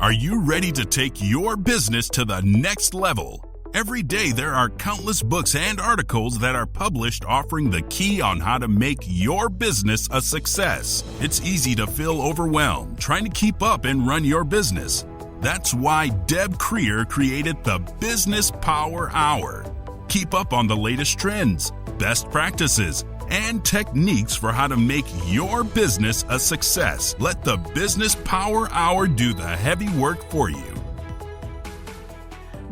Are you ready to take your business to the next level? Every day there are countless books and articles that are published offering the key on how to make your business a success. It's easy to feel overwhelmed trying to keep up and run your business. That's why Deb Creer created the Business Power Hour. Keep up on the latest trends, best practices, and techniques for how to make your business a success. Let the Business Power Hour do the heavy work for you.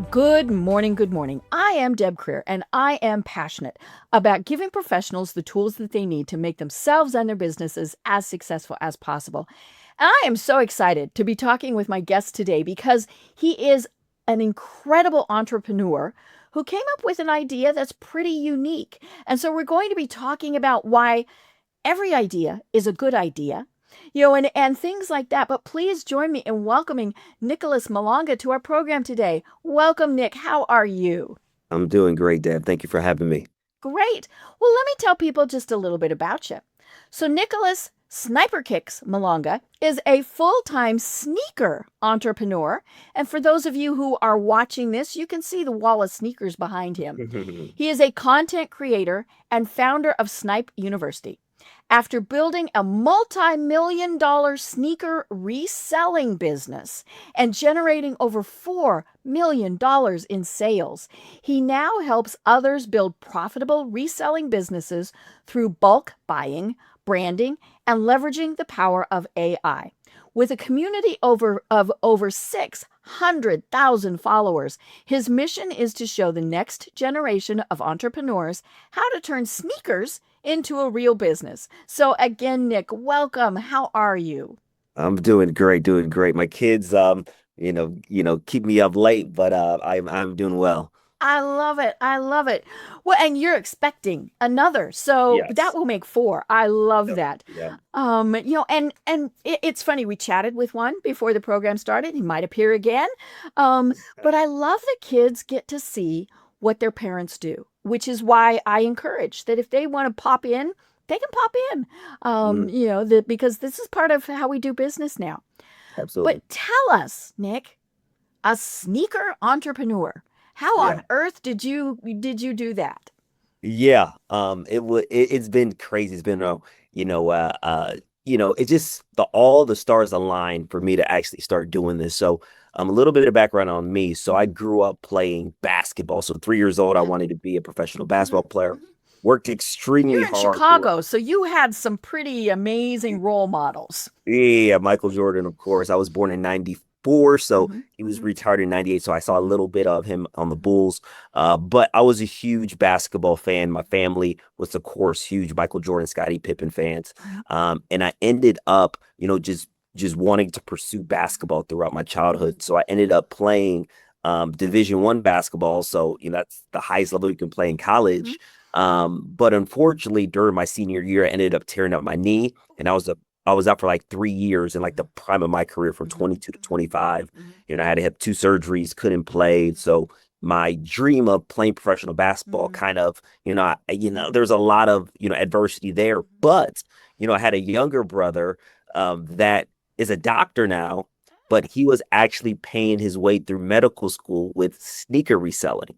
Good morning, good morning. I am Deb Creer, and I am passionate about giving professionals the tools that they need to make themselves and their businesses as successful as possible. And I am so excited to be talking with my guest today because he is an incredible entrepreneur who came up with an idea that's pretty unique. And so we're going to be talking about why every idea is a good idea, and things like that. But please join me in welcoming Nicolas Malonga to our program today. Welcome, Nick. How are you? I'm doing great, Deb. Thank you for having me. Great. Well, let me tell people just a little bit about you. So Nicolas Sniperkicks Malonga is a full-time sneaker entrepreneur. And for those of you who are watching this, you can see the wall of sneakers behind him. He is a content creator and founder of Snipe University. After building a multi-million-dollar sneaker reselling business and generating over $4 million in sales, he now helps others build profitable reselling businesses through bulk buying, branding, and leveraging the power of AI. With a community of over 600,000 followers, his mission is to show the next generation of entrepreneurs how to turn sneakers into a real business. So again, Nick, welcome. How are you? I'm doing great. My kids, keep me up late, but I'm doing well. I love it. Well, and you're expecting another, so Yes. that will make 4. I love that. Yeah. It's funny. We chatted with one before the program started. He might appear again. But I love that kids get to see what their parents do, which is why I encourage that if they want to pop in, they can pop in. Because this is part of how we do business now. Absolutely. But tell us, Nick, a sneaker entrepreneur. How on earth did you do that? Yeah. It's been crazy. It's been it's just all the stars aligned for me to actually start doing this. So a little bit of background on me. So I grew up playing basketball. So 3 years old, I wanted to be a professional basketball player. Worked extremely You're in hard. Chicago, so you had some pretty amazing role models. Yeah, Michael Jordan, of course. I was born in 94, so he was retired in 98, so I saw a little bit of him on the Bulls. But I was a huge basketball fan. My family was, of course, huge Michael Jordan, Scottie Pippen fans. And I ended up, just wanting to pursue basketball throughout my childhood. So I ended up playing Division I basketball. So, that's the highest level you can play in college. But unfortunately, during my senior year, I ended up tearing up my knee, and I was out for like 3 years in like the prime of my career from 22 to 25. I had to have 2 surgeries, couldn't play. So my dream of playing professional basketball kind of, there's a lot of, adversity there. But, I had a younger brother that is a doctor now, but he was actually paying his way through medical school with sneaker reselling.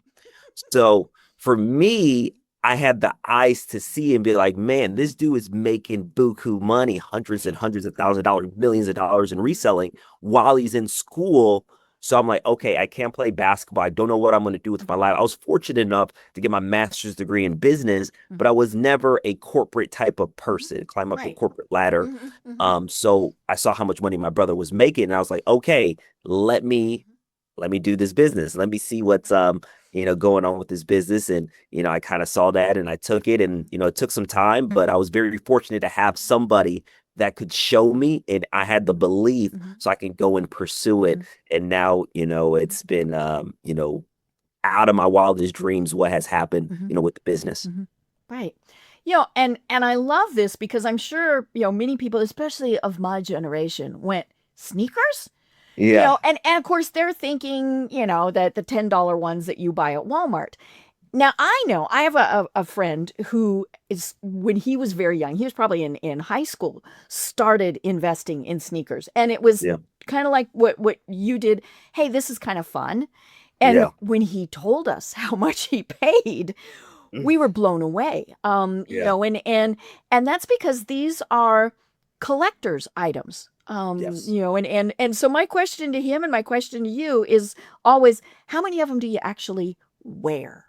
So for me, I had the eyes to see and be like, man, this dude is making buku money, hundreds and hundreds of thousands of dollars, millions of dollars in reselling while he's in school. So I'm like, okay, I can't play basketball. I don't know what I'm going to do with my life. I was fortunate enough to get my master's degree in business, but I was never a corporate type of person, climb up the corporate ladder. So I saw how much money my brother was making, and I was like, okay, let me do this business. Let me see what's going on with this business. And, I kind of saw that and I took it, and, it took some time, but I was very fortunate to have somebody that could show me, and I had the belief so I can go and pursue it. And now, it's been, out of my wildest dreams, what has happened, with the business. Right. And I love this because I'm sure, many people, especially of my generation, went, sneakers? Yeah. And of course they're thinking, that the $10 ones that you buy at Walmart. Now, I know I have a friend who is, when he was very young, he was probably in high school, started investing in sneakers. And it was Yeah. kind of like what you did. Hey, this is kind of fun. And Yeah. when he told us how much he paid, Mm. we were blown away. Yeah. And that's because these are collector's items. Yes. And so my question to him and my question to you is always, how many of them do you actually wear?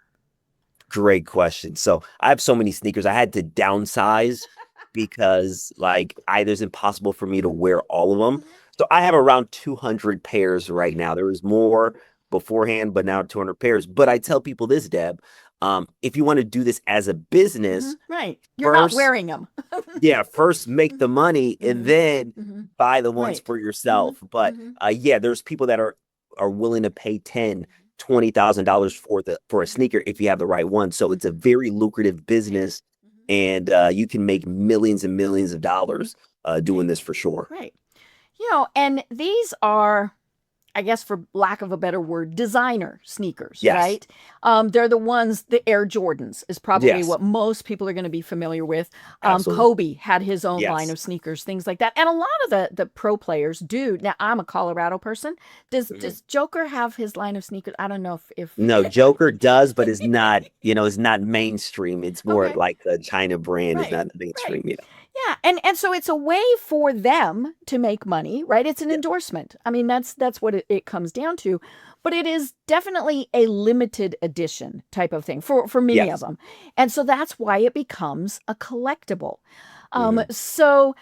Great question. So I have so many sneakers. I had to downsize because like either it's impossible for me to wear all of them. So I have around 200 pairs right now. There was more beforehand, but now 200 pairs. But I tell people this, Deb, if you want to do this as a business, Right. You're not first, wearing them. yeah, first make the money and then buy the ones Right. for yourself. But Mhm. yeah, there's people that are willing to pay 10, $20,000 for a sneaker if you have the right one. So it's a very lucrative business, and you can make millions and millions of dollars doing this for sure. Right. And these are, I guess, for lack of a better word, designer sneakers, Yes. right? They're the ones, the Air Jordans is probably Yes. what most people are going to be familiar with. Absolutely. Kobe had his own line Yes. of sneakers, things like that. And a lot of the pro players do. Now, I'm a Colorado person. Mhm. Does Joker have his line of sneakers? I don't know if No, Joker does, but it's not, it's not mainstream. It's more okay, like a China brand. It's right, not right. mainstream. Yeah. Yeah, and so it's a way for them to make money, right? It's an Yeah. endorsement. I mean, that's what it comes down to. But it is definitely a limited edition type of thing for many of Yes. them. And so that's why it becomes a collectible. Mhm. So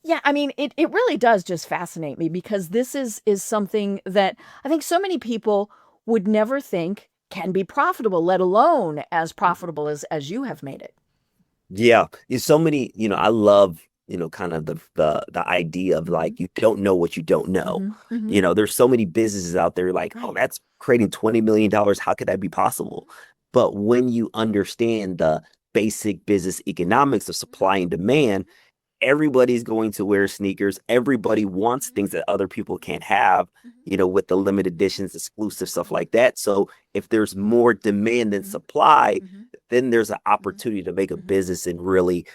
yeah, I mean, it really does just fascinate me because this is something that I think so many people would never think can be profitable, let alone as profitable as you have made it. Yeah, there's so many, I love, kind of the idea of Mhm, like you don't know what you don't know. mhm, mhm. There's so many businesses out there like, oh, Right. that's creating $20 million. How could that be possible? But when you understand the basic business economics of supply and demand, everybody's going to wear sneakers. Everybody wants things that other people can't have, with the limited editions, exclusive stuff like that. So if there's more demand than supply, then there's an opportunity to make a business and really,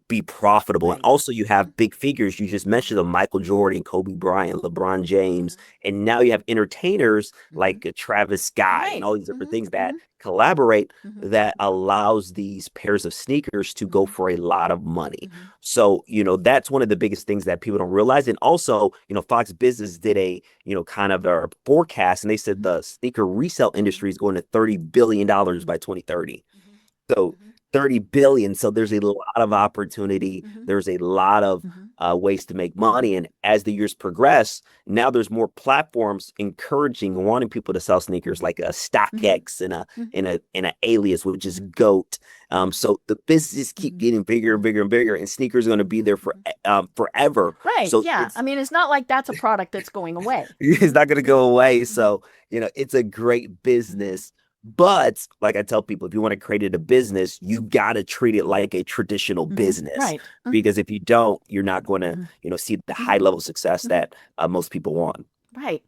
be profitable. And Right. also you have big figures. You just mentioned them, Michael Jordan, Kobe Bryant, LeBron James. And now you have entertainers like Travis Scott and Right. all these different Mhm, things that mhm, collaborate mhm, that allows these pairs of sneakers to go mhm, for a lot of money. mhm, So, that's one of the biggest things that people don't realize. And also, Fox Business did a, kind of a forecast, and they said mhm, the sneaker resale industry is going to $30 billion by 2030. mhm, So mhm, 30 billion. So there's a lot of opportunity. mhm, There's a lot of mhm, ways to make money. And as the years progress, now there's more platforms encouraging, wanting people to sell sneakers like a mhm, StockX and a mhm, and a and a Alias, which is mhm, GOAT. mhm, So the businesses keep mhm, getting bigger and mhm, bigger and bigger, and sneakers are going to be there for mhm. forever. Right. So Yeah. I mean, it's not like that's a product that's going away. it's Mhm, not going to go mhm, away. mhm, So, it's a great mhm, business. But like I tell people, if you want to create it a business, you got to treat it like a traditional mhm. business. Right. Mhm, Because if you don't, you're not going to, mhm, see the high mhm, level success mhm. that most people want. Right.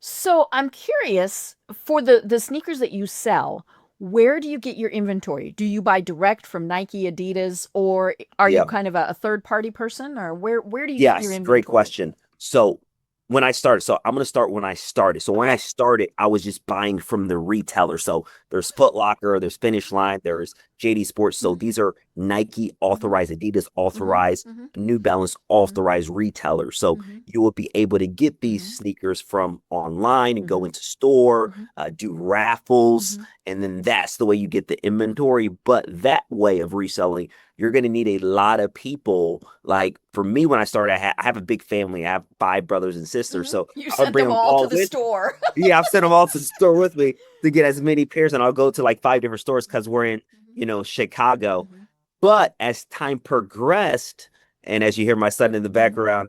So I'm curious for the sneakers that you sell, where do you get your inventory? Do you buy direct from Nike, Adidas, or are you Yeah. kind of a third party person, or where do you get your Yes, great inventory? question. So when I started, so I'm gonna start when I started. So when I Okay. started, I was just buying from the retailer. So there's Foot Locker, there's Finish Line, there's JD Sports. So Mhm, these are Nike mhm, authorized, Adidas mhm, authorized, mhm, New Balance mhm, authorized retailers. So mhm, you will be able to get these mhm, sneakers from online and go mhm, into store, mhm, do raffles, mhm, and then that's the way you get the inventory. But that way of reselling, you're going to need a lot of people. Like for me, when I started, I have a big family. I have five brothers and sisters. mhm. So You I would sent bring them them all to all the with me. store. Yeah, I've sent them all to the store with me to get as many pairs. And I'll go to like five different stores because we're in, Chicago. Mhm, But as time progressed, and as you hear my son in the mhm, background,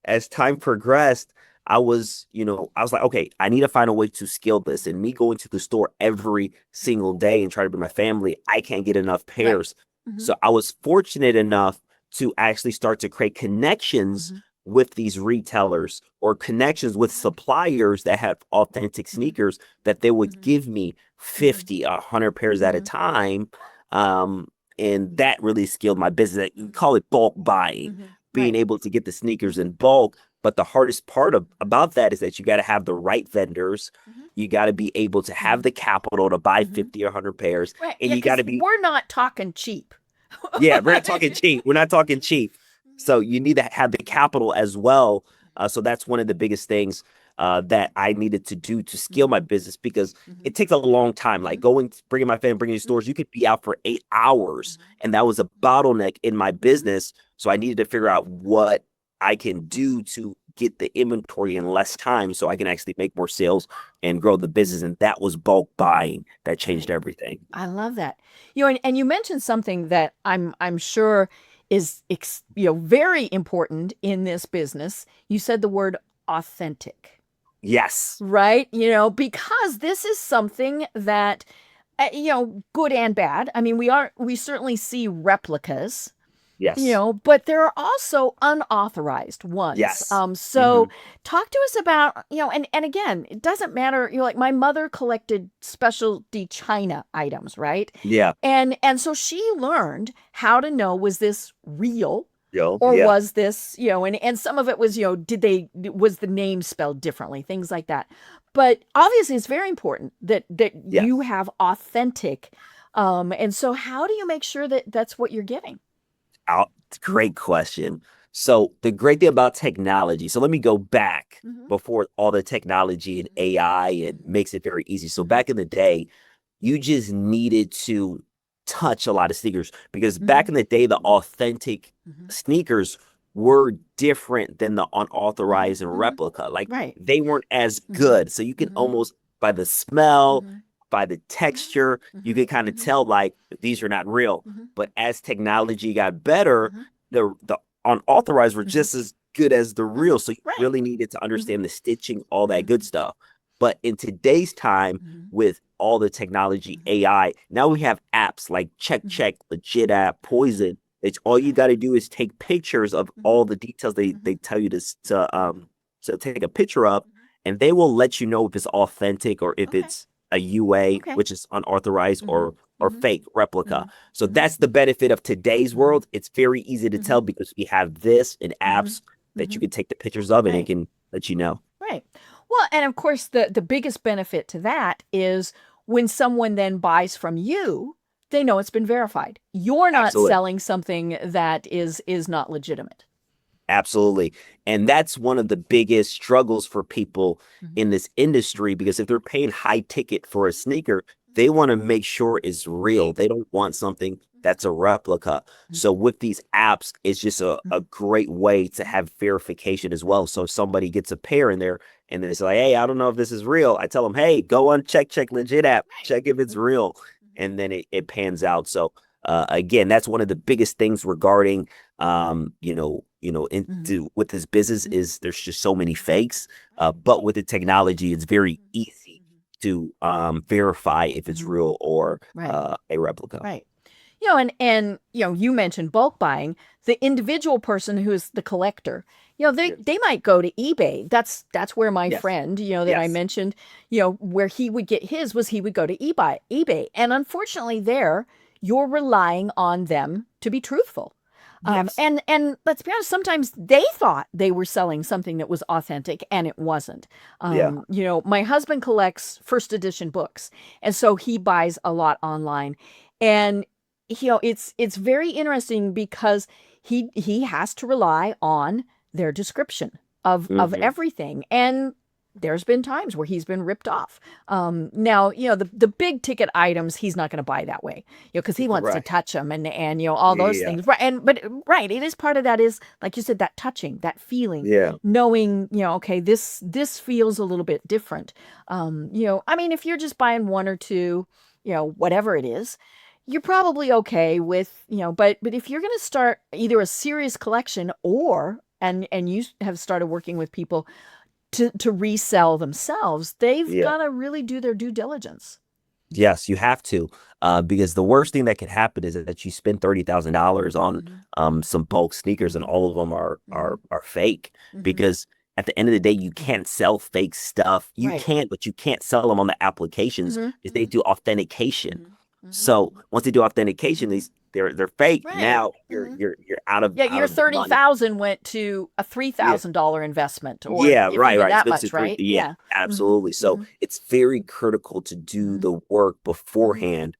as time progressed, I was like, okay, I need to find a way to scale this. And me going to the store every single day and try to bring my family, I can't get enough right. pairs. Mhm, So I was fortunate enough to actually start to create connections mhm, with these retailers or connections with suppliers that have authentic sneakers that they would give me 50, 100 pairs at a time. And that really scaled my business. You call it bulk buying, being Right. able to get the sneakers in bulk. But the hardest part about that is that you got to have the right vendors. You got to be able to have the capital to buy 50 or 100 pairs. Right. And Yeah, you got because to be, we're not talking cheap. yeah, we're not talking cheap. We're not talking cheap. So you need to have the capital as well. So that's one of the biggest things that I needed to do to scale my business because it takes a long time. Like bringing my family, bringing to stores, you could be out for 8 hours. And that was a bottleneck in my business. So I needed to figure out what I can do to get the inventory in less time so I can actually make more sales and grow the business. And that was bulk buying that changed everything. I love that. And you mentioned something that I'm sure is very important in this business. You said the word authentic, Yes. right? Because this is something that good and bad. I mean, we certainly see replicas, Yes. but there are also unauthorized ones. Yes. So talk to us about, and again, it doesn't matter, like my mother collected specialty China items, right? Yeah. And so she learned how to know, was this real? Yo, Or yeah. was this, and some of it was, was the name spelled differently, things like that. But obviously it's very important that Yes. you have authentic. And so how do you make sure that that's what you're getting? Great question. So the great thing about technology, so let me go back Mhm. before all the technology and AI and makes it very easy. So back in the day, you just needed to touch a lot of sneakers because back in the day, the authentic sneakers were different than the unauthorized and replica. Like Right. they weren't as good. So you can almost by the smell, by the texture, you can kind of tell like these are not real. But as technology got better, the unauthorized were just as good as the real. So you Right. really needed to understand the stitching, all that good stuff. But in today's time, with all the technology, AI, now we have apps like Check, Legit App, Poison. It's all you got to do is take pictures of all the details they tell you to take a picture of, and they will let you know if it's authentic or if Okay. it's a UA, Okay. which is unauthorized or fake replica. So that's the benefit of today's world. It's very easy to tell because we have this in apps that you can take the pictures of and it Right. can let you know. Right. Well, and of course, the biggest benefit to that is when someone then buys from you, they know it's been verified. You're not Absolutely. selling something that is not legitimate. Absolutely. And that's one of the biggest struggles for people in this industry because if they're paying high ticket for a sneaker, they want to make sure it's real. They don't want something that's a replica. So with these apps, it's just a great way to have verification as well. So if somebody gets a pair in there and then it's like, hey, I don't know if this is real. I tell them, hey, go on Check Legit app, check if it's real. And then it pans out. So again, that's one of the biggest things regarding with this business is there's just so many fakes. But with the technology, it's very easy to verify if it's real or Right. a replica. Right. And you mentioned bulk buying. The individual person who is the collector, they might go to eBay. That's where my Yes. friend, that I Yes. mentioned, where he would get his was he would go to eBay. And unfortunately there, you're relying on them to be truthful. Yes. And let's be honest, sometimes they thought they were selling something that was authentic and it wasn't. Yeah. My husband collects first edition books, and so he buys a lot online. And it's very interesting because he has to rely on their description of everything. And there's been times where he's been ripped off. Now, the big ticket items, he's not going to buy that way, because he wants to Right. touch them and all those Yeah. things. Right. But it is part of that is, like you said, that touching, that feeling, Yeah. knowing, okay, this feels a little bit different. I mean, if you're just buying one or two, whatever it is, you're probably okay with, but if you're going to start either a serious collection and you have started working with people to resell themselves, they've Yeah. got to really do their due diligence. Yes, you have to, because the worst thing that can happen is that you spend $30,000 on Mhm. some bulk sneakers, and all of them are Mhm. fake. Mhm. Because at the end of the day, you Mhm. can't sell fake stuff. You Right. can, but you can't sell them on the applications Mhm. because they Mhm. do authentication. Mhm. Mhm. So once they do authentication, Mhm. they're fake. Right. Now Mhm. you're Yeah, out your of the money. 30,000 went to a Yeah. $3,000 investment, or Yeah, if right, even right. It's that been to much, three. right? Yeah, Yeah. Mhm. absolutely. So Mhm. it's very critical to do Mhm. the work Mhm. beforehand,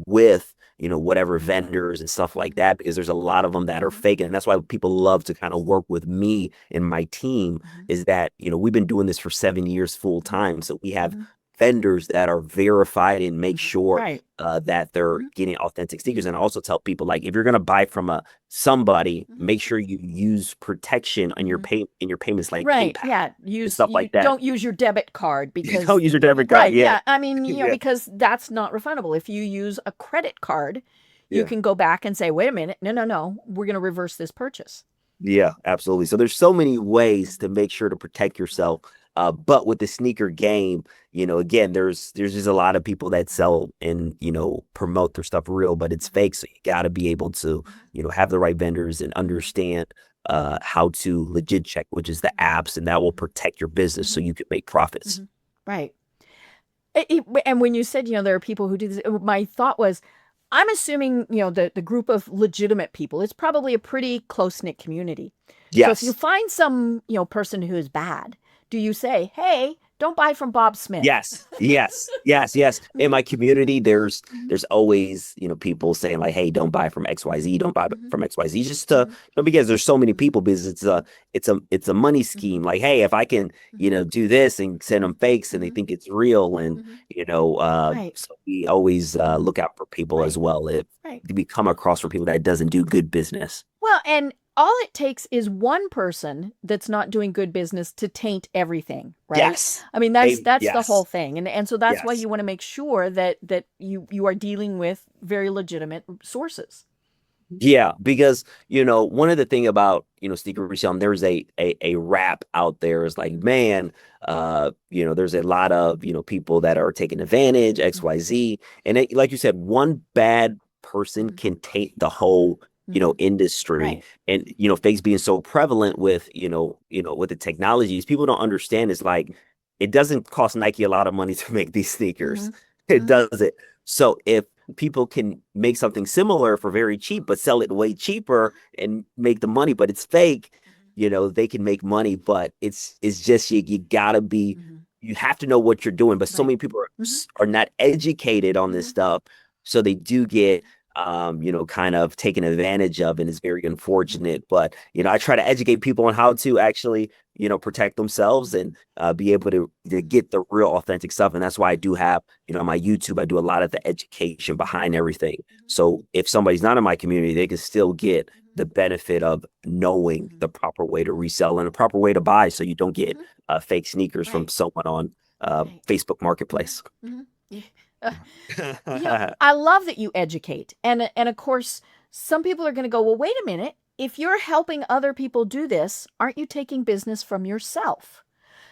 with, whatever Mhm. vendors and stuff like Mhm. that, because there's a lot of them that are Mhm. fake. And that's why people love to kind of work with me and my team, Mhm. is that, we've been doing this for 7 years full Mhm. time. So we have Mhm. vendors that are verified and make Mhm. sure Right. that they're Mhm. getting authentic sneakers. Mhm. And I also tell people, like, if you're going to buy from somebody, Mhm. make sure you use protection on Mhm. in your payments, like Right. PayPal Yeah. and Use stuff you like that. don't use your debit card Don't because use your debit card. right. Yeah. Yeah. I mean, Yeah. because that's not refundable. If you use a credit card, you Yeah. can go back and say, "Wait a minute. No, no, no. We're going to reverse this purchase." Yeah, absolutely. So there's so many ways Mhm. to make sure to protect Right. yourself. But with the sneaker game, again, there's just a lot of people that Mhm. sell and, promote their stuff real, but it's Mhm. fake. So you got to be able to, Mhm. have the right vendors and Mhm. understand how to legit check, which is the Mhm. apps, and that will Mhm. protect your business so Mhm. you can make profits. Mhm. Right. And when you said, there are people who do this, my thought was, I'm assuming, the group of legitimate people, it's probably a pretty close-knit community. So if you Yes. find some, person who is bad, do you say, hey, don't buy from Bob Smith? Yes, yes, yes, yes. In Mhm. my community, Mhm. there's always, people saying like, "Hey, don't buy from XYZ, don't buy Mhm. from XYZ," just to, Mhm. because there's so many Mhm. people, because Mhm. it's a money Mhm. scheme. Like, hey, if I can, Mhm. do this and send them fakes and they Mhm. think it's real, and Mhm. Right. so we always Mhm. look out for people as Right. well if Right. we come across for people that doesn't do good business. Well, and all it takes is one person that's not doing good business to taint everything, right? Yes. I mean, that's the whole Yes. thing. And so that's why Yes. you want to make sure that you are dealing with very legitimate sources. Yeah, because one of the thing about sneaker reselling, there's a rap out there is like, man, there's a lot of people that are taking advantage, Mhm. XYZ, and like you said, one bad person Mhm. can taint the Mhm. whole Mhm. industry. Right. And fakes being so prevalent with with the technologies, people don't understand is like, it doesn't cost Nike a lot of money to make these sneakers. Mhm. It Mhm. doesn't. So if people can make something similar for very cheap, but sell it way cheaper and make the money, but it's fake, they can make money. But it's just, you gotta be, Mhm. you have to know what you're doing. But so Right. many people Mhm. are not educated on this Mhm. stuff, so they do get kind of taken advantage of, and it's very Mhm. unfortunate. But I try to educate people on how to actually protect themselves Mhm. and be able to get the real authentic stuff. And that's why I do have my YouTube, I do a lot of the education Mhm. behind everything. Mhm. So if somebody's not in my community, they can still get Mhm. the benefit of knowing Mhm. the proper way to resell and the proper way to buy, so you don't get Mhm. fake sneakers from Right. someone on Right. Facebook Mhm. Marketplace. Mhm. Yeah. Uh, I love that you educate. And of course, some people are going to go, "Well, wait a minute. If you're helping other people do this, aren't you taking business from yourself?"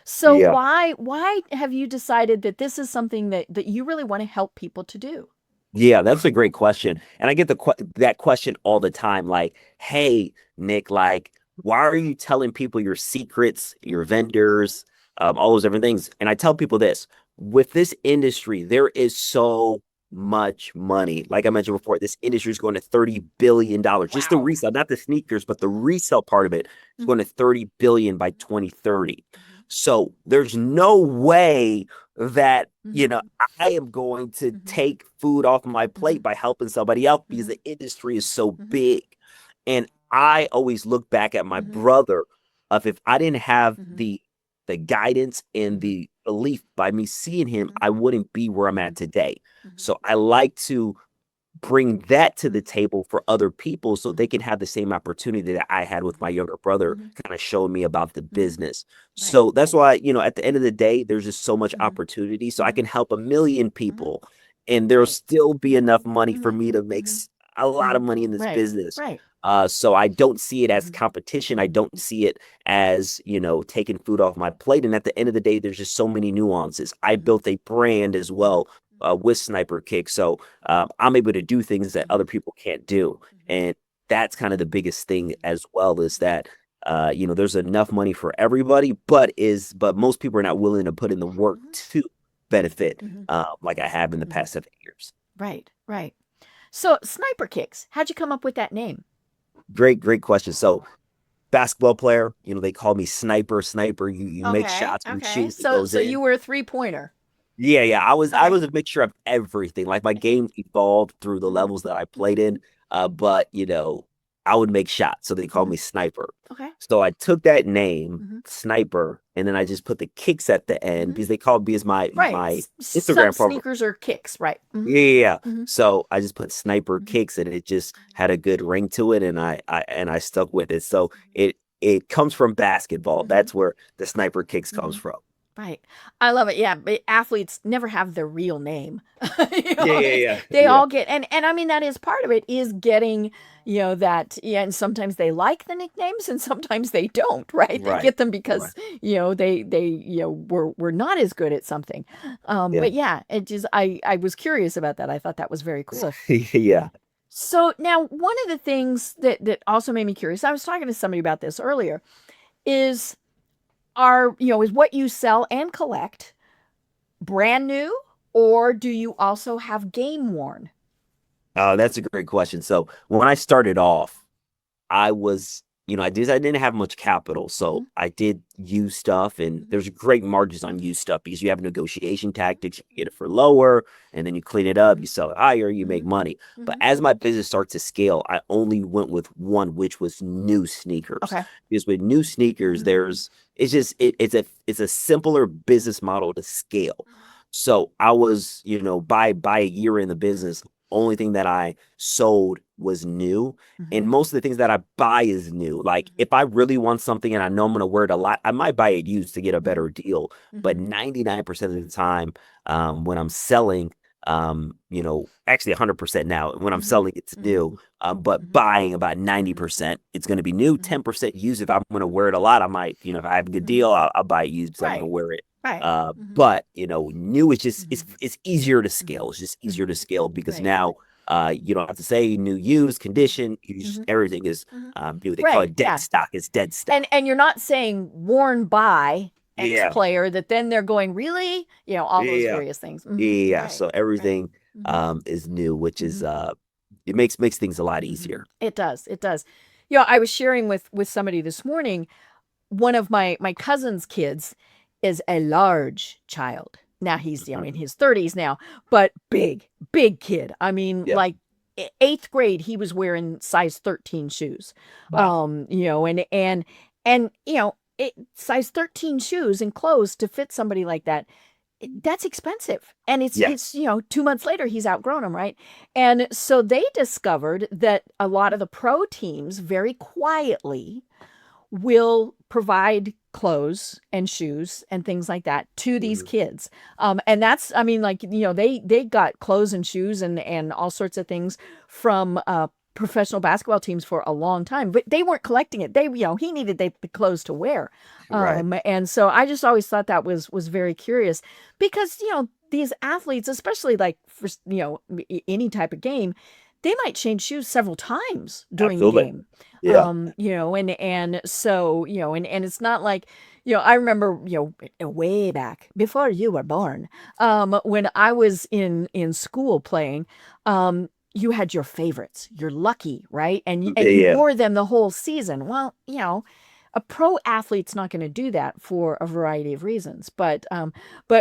So Yeah. why have you decided that this is something that you really want to help people to do? Yeah, that's a great question. And I get that question all the time. Like, hey, Nick, like, why are you telling people your secrets, your Mhm. Mhm. vendors, all those different things? And I tell people this: with this industry, there is so much money. Like I mentioned before, this industry is going to $30 billion. Just the Wow. resale, not the sneakers, but the resale part of it is going Mhm. to 30 billion by 2030. Mhm. So there's no way that, Mhm. I am going to Mhm. take food off my plate Mhm. by helping somebody else, because Mhm. the industry is so Mhm. big. And I always look back at my Mhm. brother, of if I didn't have Mhm. the guidance and Mhm. the belief by me seeing him, Mhm. I wouldn't be where I'm at Mhm. today. Mhm. So I like to bring that to the Mhm. table for other people, so they Mhm. can have the same opportunity that I had with my Mhm. younger brother, Mhm. kind of showing me about the Mhm. business. Right. So that's Right. why, at the end of the day, there's just so much Mhm. opportunity. So I Mhm. can help a million Mhm. people, and there'll Right. still be Mhm. enough money for Mhm. me to make Mhm. a lot of money in this business. Right. So I don't see it as competition. I don't see it as, taking food off my plate. And at the end of the day, there's just so many nuances. I built a brand as well with Sniperkicks. So I'm able to do things that other people can't do. And that's kind of the biggest thing as well, is that there's enough money for everybody, but most people are not willing to put in the work to benefit like I have in the past 7 years. Right. So Sniperkicks, how'd you come up with that name? Great question. So basketball player, they call me sniper. You make shots and shoot. So you were a 3-pointer. Yeah. I was a mixture of everything. Like my game evolved through the levels that I played in. But I would make shots, so they called me Sniper. Okay. So I took that name, Sniper, and then I just put the kicks at the end because they called me as my Instagram Some sneakers are kicks, right? Yeah. So I just put Sniperkicks, and it just had a good ring to it, and I stuck with it. So it comes from basketball. That's where the Sniperkicks comes from. Right. I love it. Yeah. But athletes never have their real name. Yeah. They all get, and I mean, that is part of it, is getting, that, and sometimes they like the nicknames and sometimes they don't, right? They get them because, they were not as good at something. But yeah, it just, I was curious about that. I thought that was very cool. Yeah. So now one of the things that also made me curious, I was talking to somebody about this earlier, is what you sell and collect brand new, or do you also have game worn? That's a great question. So when I started off, I was, I didn't have much capital. So I did use stuff, and there's great margins on used stuff because you have negotiation tactics. You get it for lower, and then you clean it up, you sell it higher, you make money. But as my business starts to scale, I only went with one, which was new sneakers. Okay. Because with new sneakers, it's a simpler business model to scale. So I was, by a year in the business, only thing that I sold was new. And most of the things that I buy is new. Like if I really want something and I know I'm going to wear it a lot, I might buy it used to get a better deal. But 99% of the time, when I'm selling, actually 100% now, when I'm selling, it's new. But buying about 90%, it's going to be new. 10% used. If I'm going to wear it a lot, I might, if I have a good deal, I'll buy it used because I'm going to wear it. Right. But new is just it's easier to scale. It's just easier to scale because now you don't have to say new, used, condition. You just everything is new. They call it dead stock. It's dead stock. And you're not saying worn by X player that then they're going, really, all those various things. So everything is new, which is it makes things a lot easier. It does. I was sharing with somebody this morning. One of my cousin's kids is a large child. Now he's in his 30s now, but big kid. I mean, like 8th grade, he was wearing size 13 shoes. Wow. Size 13 shoes and clothes to fit somebody like that, that's expensive. And it's 2 months later, he's outgrown them, right? And so they discovered that a lot of the pro teams very quietly will provide clothes and shoes and things like that to these kids. And that's, they got clothes and shoes and all sorts of things from professional basketball teams for a long time, but they weren't collecting it. He needed the clothes to wear. And so I just always thought that was very curious because, these athletes, especially like for, any type of game, they might change shoes several times during the game. And so, and it's not like, I remember, way back before you were born, when I was in school playing, you had your favorites, you're lucky, right? And you wore them the whole season. Well, a pro athlete's not going to do that for a variety of reasons. But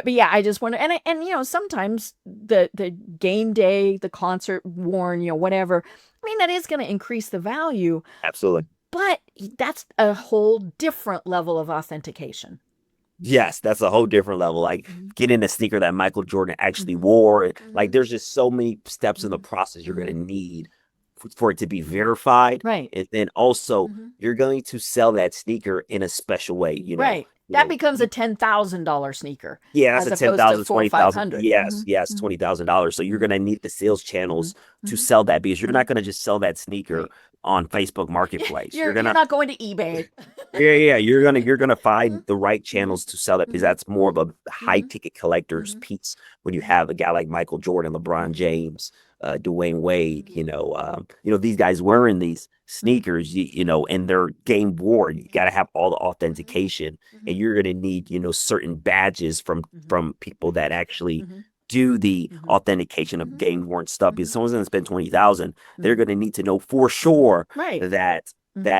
yeah, I just wonder, and sometimes the game day, the concert worn, whatever, that is going to increase the value. Absolutely. But that's a whole different level of authentication. Yes, that's a whole different level. Like getting a sneaker that Michael Jordan actually wore. Like there's just so many steps in the process you're going to need for it to be verified. Right. And then also you're going to sell that sneaker in a special way. Right. That becomes a $10,000 sneaker yeah, that's as a ten opposed to thousand, four or 20,000. 500. Yes, yes, $20,000. So you're gonna need the sales channels to sell that because you're not gonna just sell that sneaker Right. on Facebook Marketplace. You're You're gonna not going to eBay. yeah, you're gonna find the right channels to sell that because that's more of a high ticket collector's piece when you have a guy like Michael Jordan, LeBron James, Dwayne Wade, these guys wearing these sneakers, and they're game worn. You got to have all the authentication, and you're gonna need, certain badges from people that actually do the authentication of game worn stuff. Because someone's gonna spend 20,000, they're gonna need to know for sure Right. that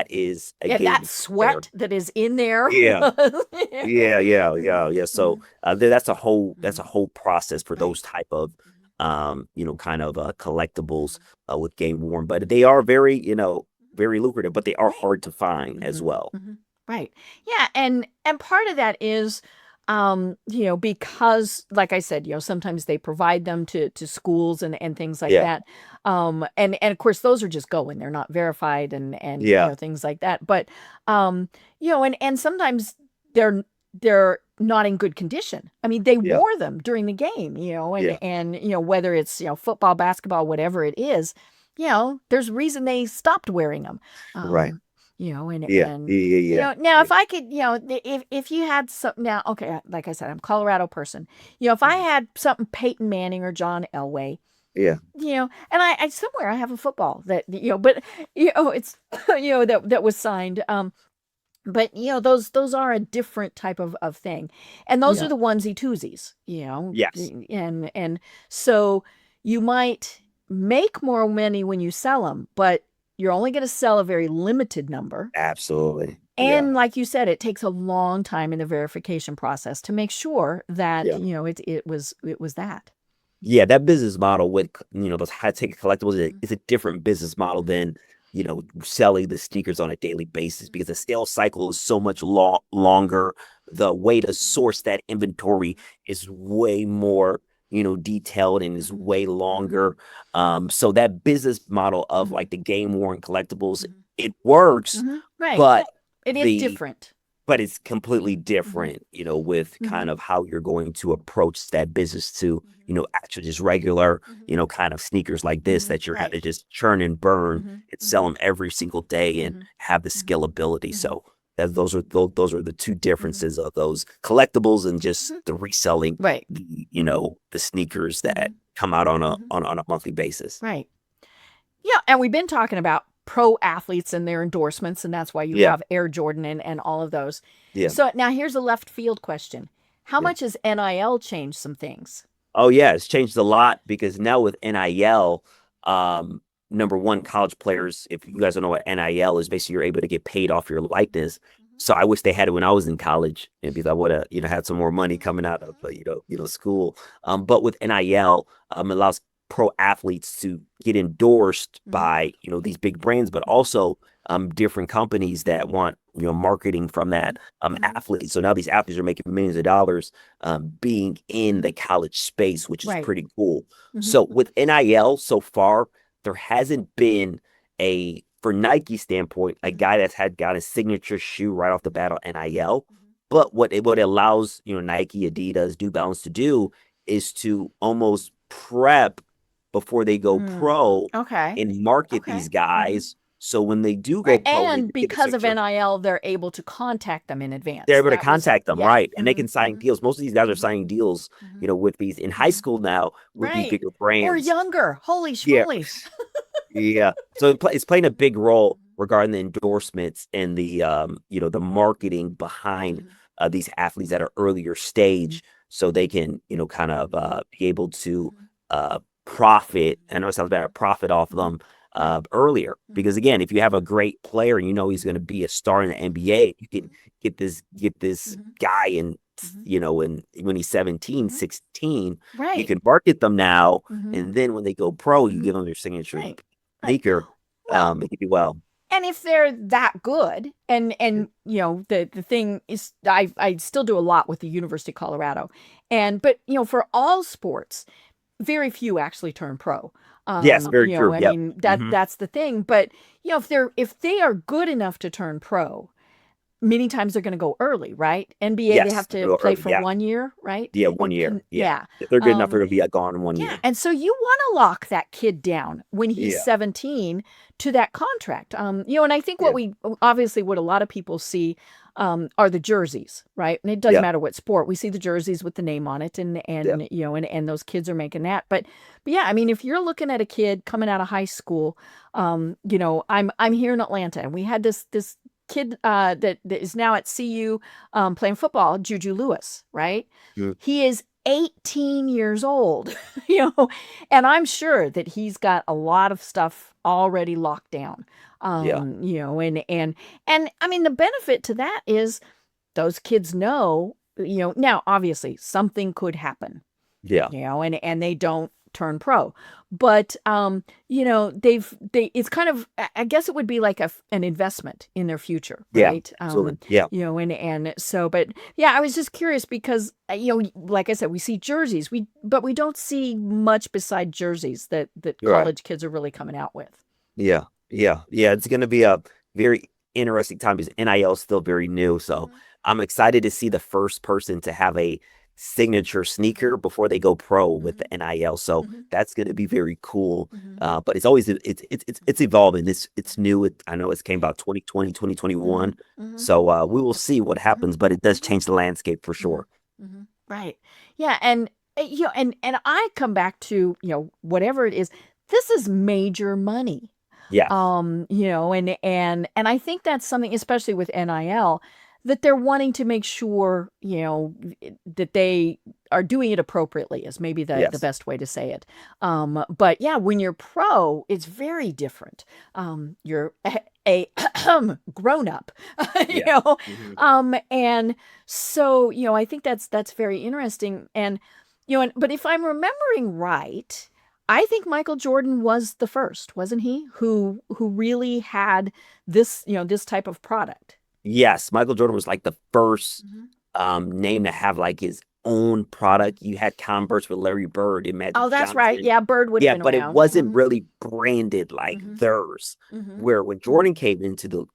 is a Yeah, game that sweat that is in there. yeah. Yeah. So that's a whole process for Right. those type of kind of collectibles with game worn, but they are very lucrative, but they are hard to find as well. Right. Yeah, and part of that is because like I said, sometimes they provide them to schools and things like Yeah. that. And of course those are just going. They're not verified and Yeah. things like that. But and sometimes they're not in good condition. I mean, they Yeah. wore them during the game, Yeah. and whether it's, football, basketball, whatever it is, there's a reason they stopped wearing them. Right. And Yeah. and Yeah. now if I could, if you had some now, okay, like I said, I'm a Colorado person. If I had something Peyton Manning or John Elway, Yeah. and I somewhere I have a football that, but it's that was signed. But those are a different type of thing, and those are the onesie twosies, Yes. and so you might make more money when you sell them, but you're only going to sell a very limited number. Absolutely. And like you said, it takes a long time in the verification process to make sure that it was that. Yeah, that business model with those high ticket collectibles is a different business model than selling the sneakers on a daily basis because the sales cycle is so much longer. The way to source that inventory is way more detailed and is way longer. So that business model of like the game worn collectibles, it works, Right. but It is different. but it's completely different, with kind of how you're going to approach that business to, actually just regular, kind of sneakers like this that you're going to just churn and burn and sell them every single day and have the scalability. So those are the two differences of those collectibles and just the reselling, Right. the sneakers that come out on a monthly basis. Right. Yeah, and we've been talking about pro athletes and their endorsements, and that's why you have Air Jordan and all of those. Yeah. So now here's a left field question. How much has NIL changed some things? Oh yeah, it's changed a lot because now with NIL, number one, college players, if you guys don't know what NIL is, basically you're able to get paid off your likeness. So I wish they had it when I was in college, and because I would have, had some more money coming out of, school. But with NIL, it allows pro athletes to get endorsed by, these big brands, but also different companies that want, marketing from that athlete. So now these athletes are making millions of dollars being in the college space, which is pretty cool. So with NIL so far, there hasn't been for Nike standpoint, a guy that's got a signature shoe right off the bat on NIL. But what it allows, Nike, Adidas, New Balance to do is to almost prep before they go pro and market these guys. So when they do go pro, and because of NIL, they're able to contact them in advance. They're able to contact them, right? And they can sign deals. Most of these guys are signing deals, with these in high school now with these bigger brands. Or younger. Holy schmoly. Yeah. So it's playing a big role regarding the endorsements and the the marketing behind these athletes that are earlier stage, so they can kind of be able to profit. I know it sounds bad, profit off them earlier, because again, if you have a great player and he's going to be a star in the NBA, you can get this guy in when he's 17, 16, you can market them now, and then when they go pro, you give them their signature sneaker. It could be well. And if they're that good, and the thing is, I still do a lot with the University of Colorado, but for all sports, very few actually turn pro. Yes, very true. I mean that's the thing. But if they are good enough to turn pro, many times they're going to go early, right? NBA, they have Yes, to go play early. for Yeah, 1 year, right? yeah, 1 year. Yeah, Yeah. if they're good enough, they're Um, gonna be gone in one yeah. year. And so you want to lock that kid down when he's Yeah, 17 to that contract. And I think yeah, what a lot of people see are the jerseys, right? And it doesn't yeah, matter what sport. We see the jerseys with the name on it yeah, and those kids are making that. But yeah, I mean, if you're looking at a kid coming out of high school, I'm here in Atlanta and we had this kid that is now at CU playing football, Juju Lewis, right? mm, He is 18 years old, you know, and I'm sure that he's got a lot of stuff already locked down. yeah, And I mean the benefit to that is those kids know, now obviously something could happen, yeah, and they don't turn pro. But it's kind of, I guess it would be like an investment in their future, yeah, right? absolutely. Yeah, And so, but yeah, I was just curious because like I said, we see jerseys, but we don't see much beside jerseys that you're right. college kids are really coming out with. Yeah, yeah, yeah. It's gonna be a very interesting time because NIL is still very new. So Mhm. I'm excited to see the first person to have a signature sneaker before they go pro with the Mhm. NIL. So Mhm. that's gonna be very cool. Mhm. But it's always it's evolving. It's new. I know it's came about 2020, 2021. Mhm. Mhm. So we will see what Mhm. happens, but it does Mhm. change the landscape for Mhm. sure. Mhm. Right. Yeah, and and I come back to, whatever it is, this is major money. Yes. And I think that's something, especially with NIL, that they're wanting to make sure, that they are doing it appropriately is maybe the Yes. best way to say it. But yeah, when you're pro, it's very different. You're a grown up, you Yeah. know. Mhm. And so, I think that's very interesting. And but if I'm remembering right, I think Michael Jordan was the first, wasn't he? Who really had this type of product. Yes, Michael Jordan was like the first Mhm. name to have like his own product. You had Converse with Larry Bird and Oh, Magic that's right. Johnson. Yeah, Bird would have Yeah, been but it around. wasn't Mhm. really branded like Mhm. theirs. Mhm. Where when Mhm. Jordan came into the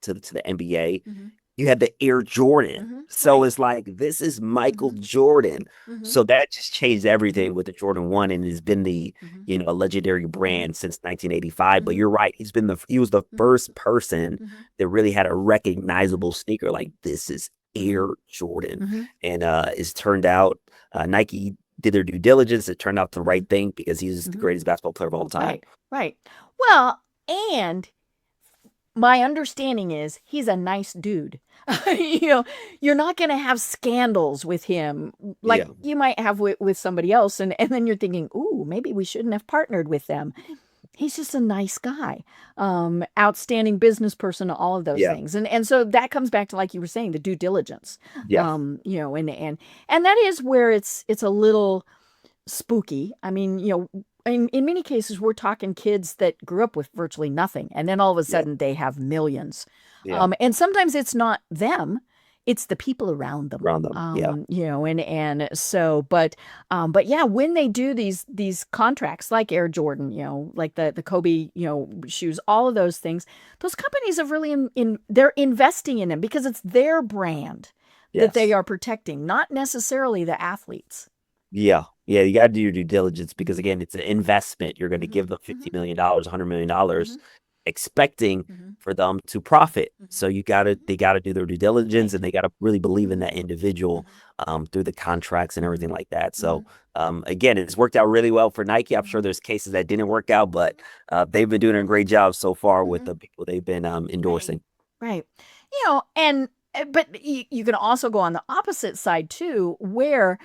NBA, Mhm. you had the Air Jordan. Mhm. So Right. it's like this is Michael Mhm. Jordan. Mhm. So that just changed everything Mhm. with the Jordan 1 and has been the, Mhm. a legendary Mhm. brand since 1985. But Mhm. you're right. He was the Mhm. first person Mhm. that really had a Mhm. recognizable sneaker like this is Mhm. Air Jordan. Mhm. And it's turned out Nike did their due diligence. It turned out the Mhm. right thing because he's the Mhm. greatest basketball player of all time. Right. Right. Well, and my understanding is he's a nice dude. you know, you're not going to have scandals with him like Yeah. you might have with somebody else. And then you're thinking, ooh, maybe we shouldn't have partnered with them. He's just a nice guy, outstanding business person, all of those Yeah. things. And so that comes back to, like you were saying, the due diligence, Yeah. and that is where it's a little spooky. I mean, in many cases, we're talking kids that grew up with virtually nothing, and then all of a Yeah. sudden they have millions. Yeah. And sometimes it's not them; it's the people around them. Around them. Yeah. And so, but yeah, when they do these contracts like Air Jordan, like the Kobe, shoes, all of those things, those companies have really they're investing in them because it's their brand that they Yes. are protecting, not necessarily the athletes. Yeah. Yeah. You got to do your due diligence because, Mhm. again, it's an investment. You're going to Mhm. give them $50 Mhm. million, $100 million, Mhm. expecting Mhm. for them to profit. Mhm. So Mhm. they got to do their due diligence and Right. they got to really believe in Mhm. that individual Mhm. through the contracts and Mhm. everything like that. So, Mhm. again, it's worked out really well for Nike. I'm sure Mhm. there's cases that didn't work out, but they've been doing a great job so far with Mhm. the people they've been Right. endorsing. Right. And but you can also go on the opposite side too, where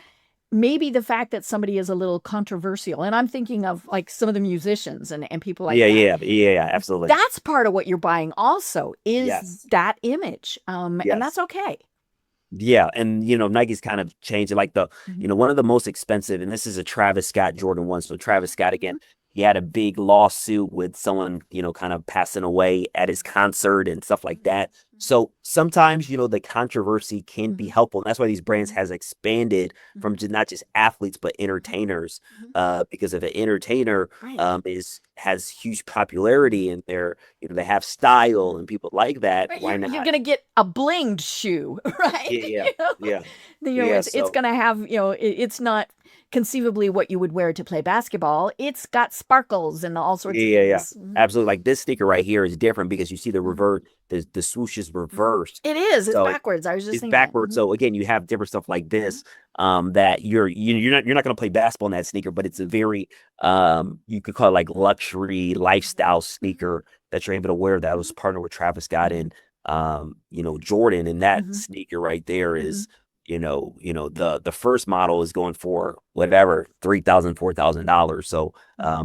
maybe the fact that somebody is a little controversial, and I'm thinking of like some of the musicians and people like Yeah. that. Yeah. Yeah. Yeah. Absolutely. That's part of what you're buying also is Yes. that image. And that's Yes. okay. Yeah, and Nike's kind of changed it. Like Mhm. one of the most expensive, and this is a Travis Scott Jordan 1. So Travis Scott again, Mhm. he had a big lawsuit with someone, kind of passing away at his concert and stuff like that. So sometimes, the controversy can be helpful. And that's why these brands has expanded from just not just athletes, but entertainers. Because if an entertainer has huge popularity and they have style and people like that, Right, why you're not? gonna get a blinged shoe, right? Yeah, yeah, It's so gonna have, it's not conceivably what you would wear to play basketball. It's got sparkles and all sorts of yeah. things. Absolutely. Like this sneaker right here is different because you see the revert, the swoosh is reversed. It is. It's So backwards. I was just it's thinking that. backwards. So again, you have different stuff like this, that you're not going to play basketball in that sneaker, but it's a very, you could call it like luxury lifestyle sneaker that you're able to wear. That was partnered with Travis Scott and Jordan, and that sneaker right there is, the first model is going for whatever $3,000, $4,000. So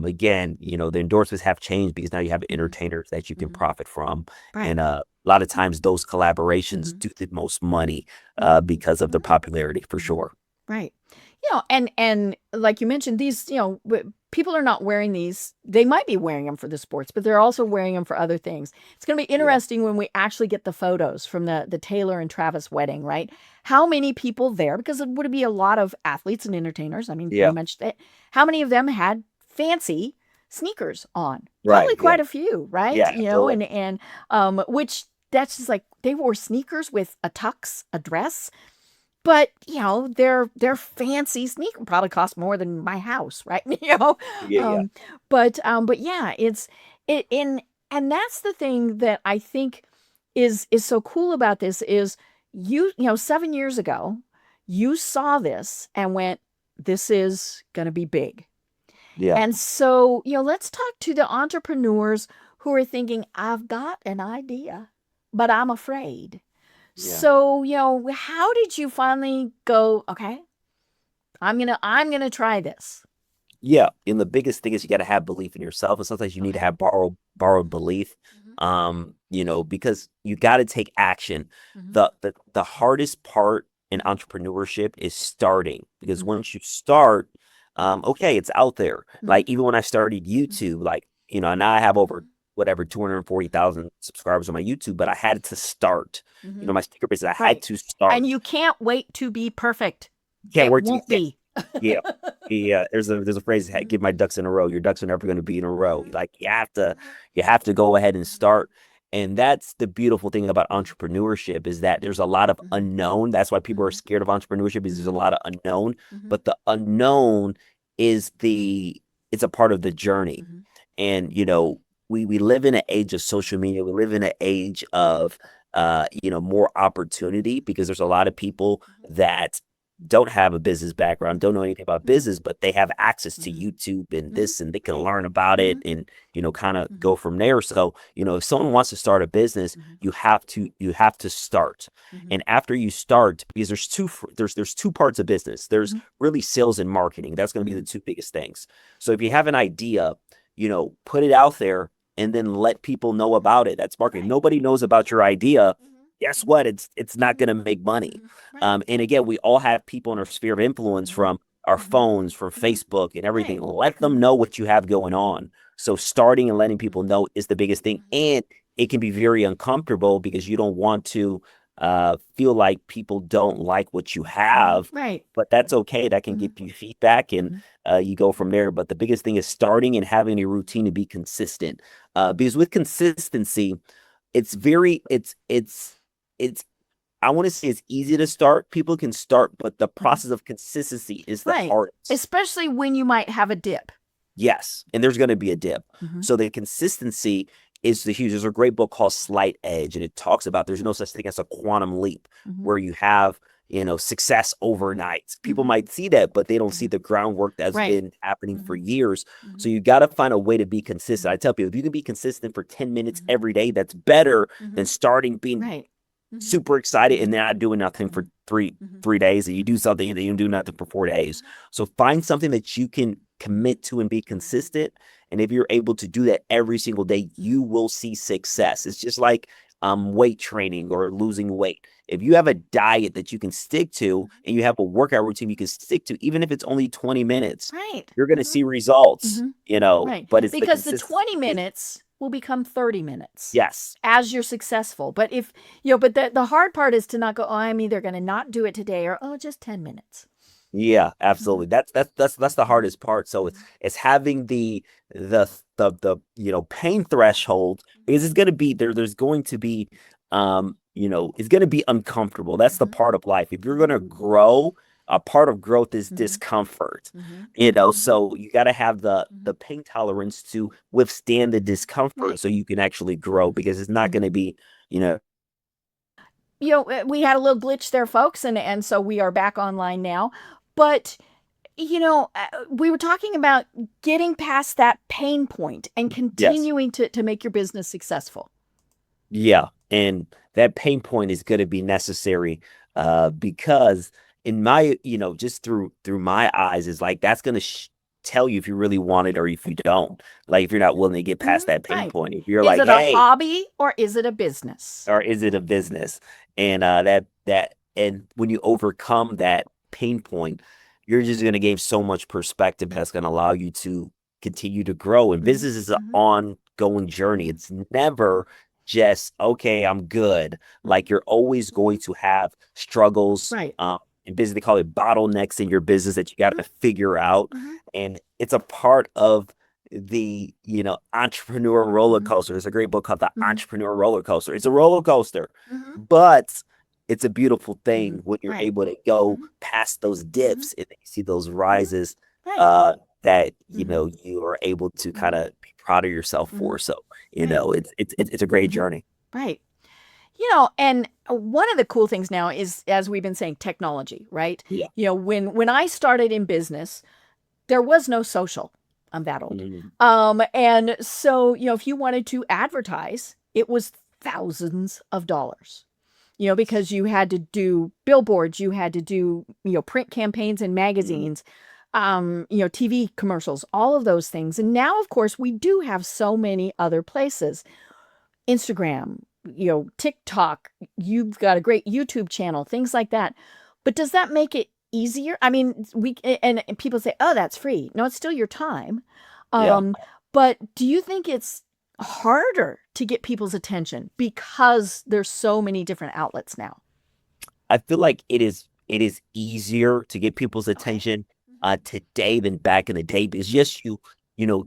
again, the endorsements have changed because now you have entertainers that you can profit from, and a lot of times those collaborations do the most money because of their popularity, for sure. Right. And like you mentioned, these, people are not wearing these. They might be wearing them for the sports, but they're also wearing them for other things. It's going to be interesting when we actually get the photos from the Taylor and Travis wedding, right? How many people there, because it would be a lot of athletes and entertainers. I mean, you mentioned it. How many of them had fancy sneakers on? Probably quite a few, right? Yeah, and which that's just like they wore sneakers with a tux, a dress. But their fancy sneaker probably cost more than my house, right? Yeah. But yeah, and that's the thing that I think is so cool about this is 7 years ago, you saw this and went, this is gonna be big. Yeah. And so, let's talk to the entrepreneurs who are thinking, I've got an idea, but I'm afraid. So, how did you finally go, okay, I'm gonna try this? Yeah, and the biggest thing is you got to have belief in yourself, and sometimes you need to have borrowed belief. Because you got to take action. The hardest part in entrepreneurship is starting, because once you start, okay, it's out there. Like even when I started YouTube, like now I have over whatever 240,000 subscribers on my YouTube, but I had to start. My sticker business, I had to start. And you can't wait to be perfect. Can't It wait won't be. Yeah. There's a phrase, give my ducks in a row. Your ducks are never going to be in a row. Like you have to go ahead and start. And that's the beautiful thing about entrepreneurship, is that there's a lot of unknown. That's why people are scared of entrepreneurship, because there's a lot of unknown, but the unknown it's a part of the journey. And, we live in an age of social media. We live in an age of, more opportunity, because there's a lot of people that don't have a business background, don't know anything about business, but they have access to YouTube and this, and they can learn about it and, kind of go from there. So, if someone wants to start a business, you have to start. And after you start, because there's two parts of business. There's really sales and marketing. That's going to be the two biggest things. So if you have an idea, put it out there and then let people know about it. That's marketing. Nobody knows about your idea. Guess what? It's not going to make money. And again, we all have people in our sphere of influence, from our phones, from Facebook and everything. Let them know what you have going on. So starting and letting people know is the biggest thing. And it can be very uncomfortable, because you don't want to feel like people don't like what you have. Right. But that's okay. That can give you feedback, and you go from there. But the biggest thing is starting and having a routine to be consistent. Because with consistency, it's I want to say it's easy to start. People can start, but the process of consistency is the hardest. Especially when you might have a dip. Yes. And there's going to be a dip. So the consistency is the huge. There's a great book called Slight Edge, and it talks about there's no such thing as a quantum leap, where you have, success overnight. People might see that, but they don't see the groundwork that's been happening for years. So you got to find a way to be consistent. I tell people, if you can be consistent for 10 minutes every day, that's better than starting being super excited and not doing nothing for three days, and you do something and then you do nothing for 4 days. So find something that you can commit to and be consistent. And if you're able to do that every single day, you will see success. It's just like weight training or losing weight. If you have a diet that you can stick to and you have a workout routine you can stick to, even if it's only 20 minutes, Right. you're going to see results, Right. but it's the Because the 20 consistency. minutes will become 30 minutes Yes. as you're successful. But if, but the hard part is to not go, oh, I'm either going to not do it today or, oh, just 10 minutes. Yeah, absolutely. That's the hardest part. So it's having the pain threshold, because it's gonna be there's going to be it's gonna be uncomfortable. That's the part of life. If you're gonna grow, a part of growth is discomfort. So you gotta have the pain tolerance to withstand the discomfort so you can actually grow, because it's not gonna be, we had a little glitch there, folks, and so we are back online now. But we were talking about getting past that pain point and continuing to make your business successful. Yeah, and that pain point is going to be necessary, because in my, just through my eyes, is like that's going to tell you if you really want it or if you don't. Like if you're not willing to get past that pain Right. point, if you're Is like, it hey, a hobby or is it a business? or is it a business? And and when you overcome that pain point, you're just going to gain so much perspective that's going to allow you to continue to grow. And business is an ongoing journey. It's never just, okay, I'm good. Like you're always going to have struggles. Right. In business, they call it bottlenecks in your business that you got to figure out. And it's a part of the, entrepreneur roller coaster. There's a great book called The Entrepreneur Roller Coaster. It's a roller coaster, but it's a beautiful thing when you're able to go past those dips and you see those rises, that you are able to kind of be proud of yourself for. So it's a great journey. Right. And one of the cool things now is, as we've been saying, technology, right? Yeah. When I started in business, there was no social. I'm that old. And so, if you wanted to advertise, it was thousands of dollars, because you had to do billboards, you had to do, print campaigns in magazines, TV commercials, all of those things. And now, of course, we do have so many other places. Instagram, TikTok, you've got a great YouTube channel, things like that. But does that make it easier? I mean, and people say, oh, that's free. No, it's still your time. But do you think it's harder to get people's attention because there's so many different outlets now? I feel like it is easier to get people's attention today than back in the day, because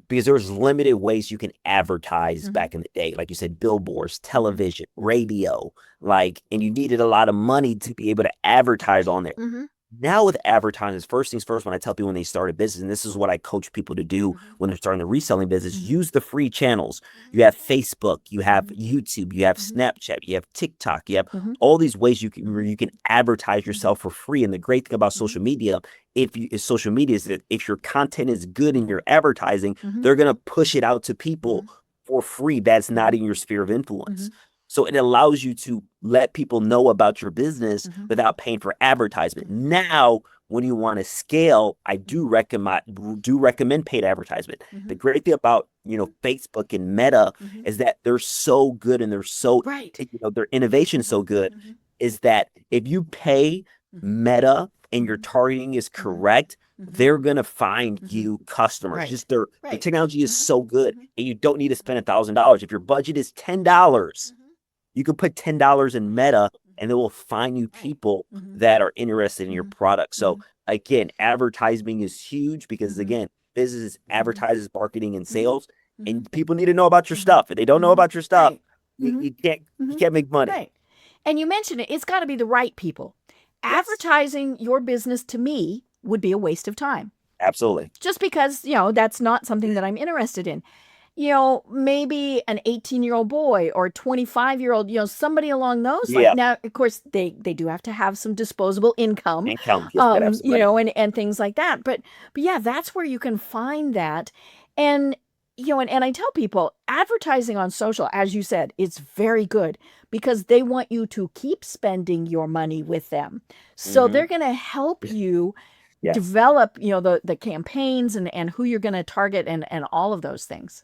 because there's limited ways you can advertise back in the day. Like you said, billboards, television, radio, and you needed a lot of money to be able to advertise on there. Now with advertising, first things first, when I tell people when they start a business, and this is what I coach people to do when they're starting the reselling business, use the free channels. You have Facebook, you have YouTube, you have Snapchat, you have TikTok, you have all these ways where you can advertise yourself for free. And the great thing about social media, is that if your content is good in your advertising, they're going to push it out to people for free that's not in your sphere of influence. So it allows you to let people know about your business without paying for advertisement. Now, when you want to scale, I do recommend paid advertisement. The great thing about Facebook and Meta is that they're so good, and they're so their innovation is so good, is that if you pay Meta and your targeting is correct, they're gonna find you customers. Just their technology is so good, and you don't need to spend $1,000. If your budget is $10. You can put $10 in Meta, and they will find you people that are interested in your product. So again, advertising is huge, because again, business advertises marketing and sales, and people need to know about your stuff. If they don't know about your stuff, you can't make money. Right. And you mentioned it. It's got to be the right people. Advertising your business to me would be a waste of time. Absolutely. Just because, that's not something that I'm interested in. Maybe an 18-year-old boy or 25-year-old, somebody along those lines. Now, of course, they do have to have some disposable income, and things like that. But yeah, that's where you can find that. And, and I tell people, advertising on social, as you said, is very good, because they want you to keep spending your money with them. So they're going to help you develop, the campaigns and who you're going to target and all of those things.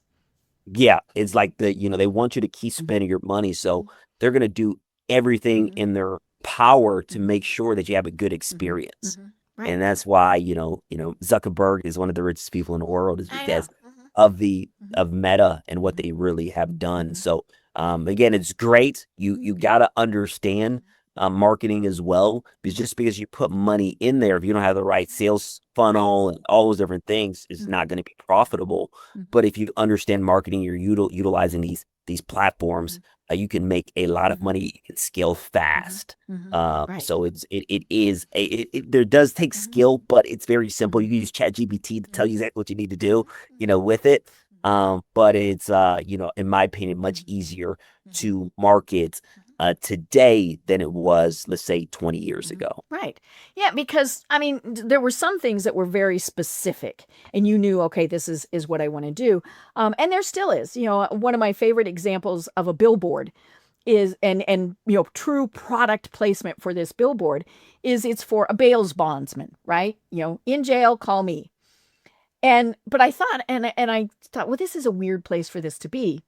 Yeah, it's like they want you to keep spending your money. So they're going to do everything Mhm. in their power to Mhm. make sure that you have a good Mhm. experience. Mhm. Right. And that's why, Zuckerberg is one of the richest people in the world, is I because know. Mhm. of the Mhm. of Meta and what Mhm. they really have done. Mhm. So again, it's great. You gotta understand marketing as well, because just because you put money in there, if you don't have the right sales funnel and all those different things, it's Mhm. not going to be profitable. Mhm. But if you understand marketing, you're utilizing these platforms, Mhm. you can make a lot of Mhm. money. You can scale Mhm. fast. Mhm. Right. So it is there does take Mhm. skill, but it's very simple. Mhm. You can use ChatGPT to tell Mhm. you exactly what you need to do, Mhm. with it. Mhm. But it's in my opinion, much Mhm. easier Mhm. to market Mhm. today than it was, let's say, 20 years Mhm. ago. Right. Yeah, because I mean, there were some things that were very specific, and you knew, okay, this is what I want to do. And there still is. One of my favorite examples of a billboard is, and true product placement for this billboard is, it's for a bail bondsman, right? In jail, call me. But I thought, and I thought, well, this is a weird place for this to be.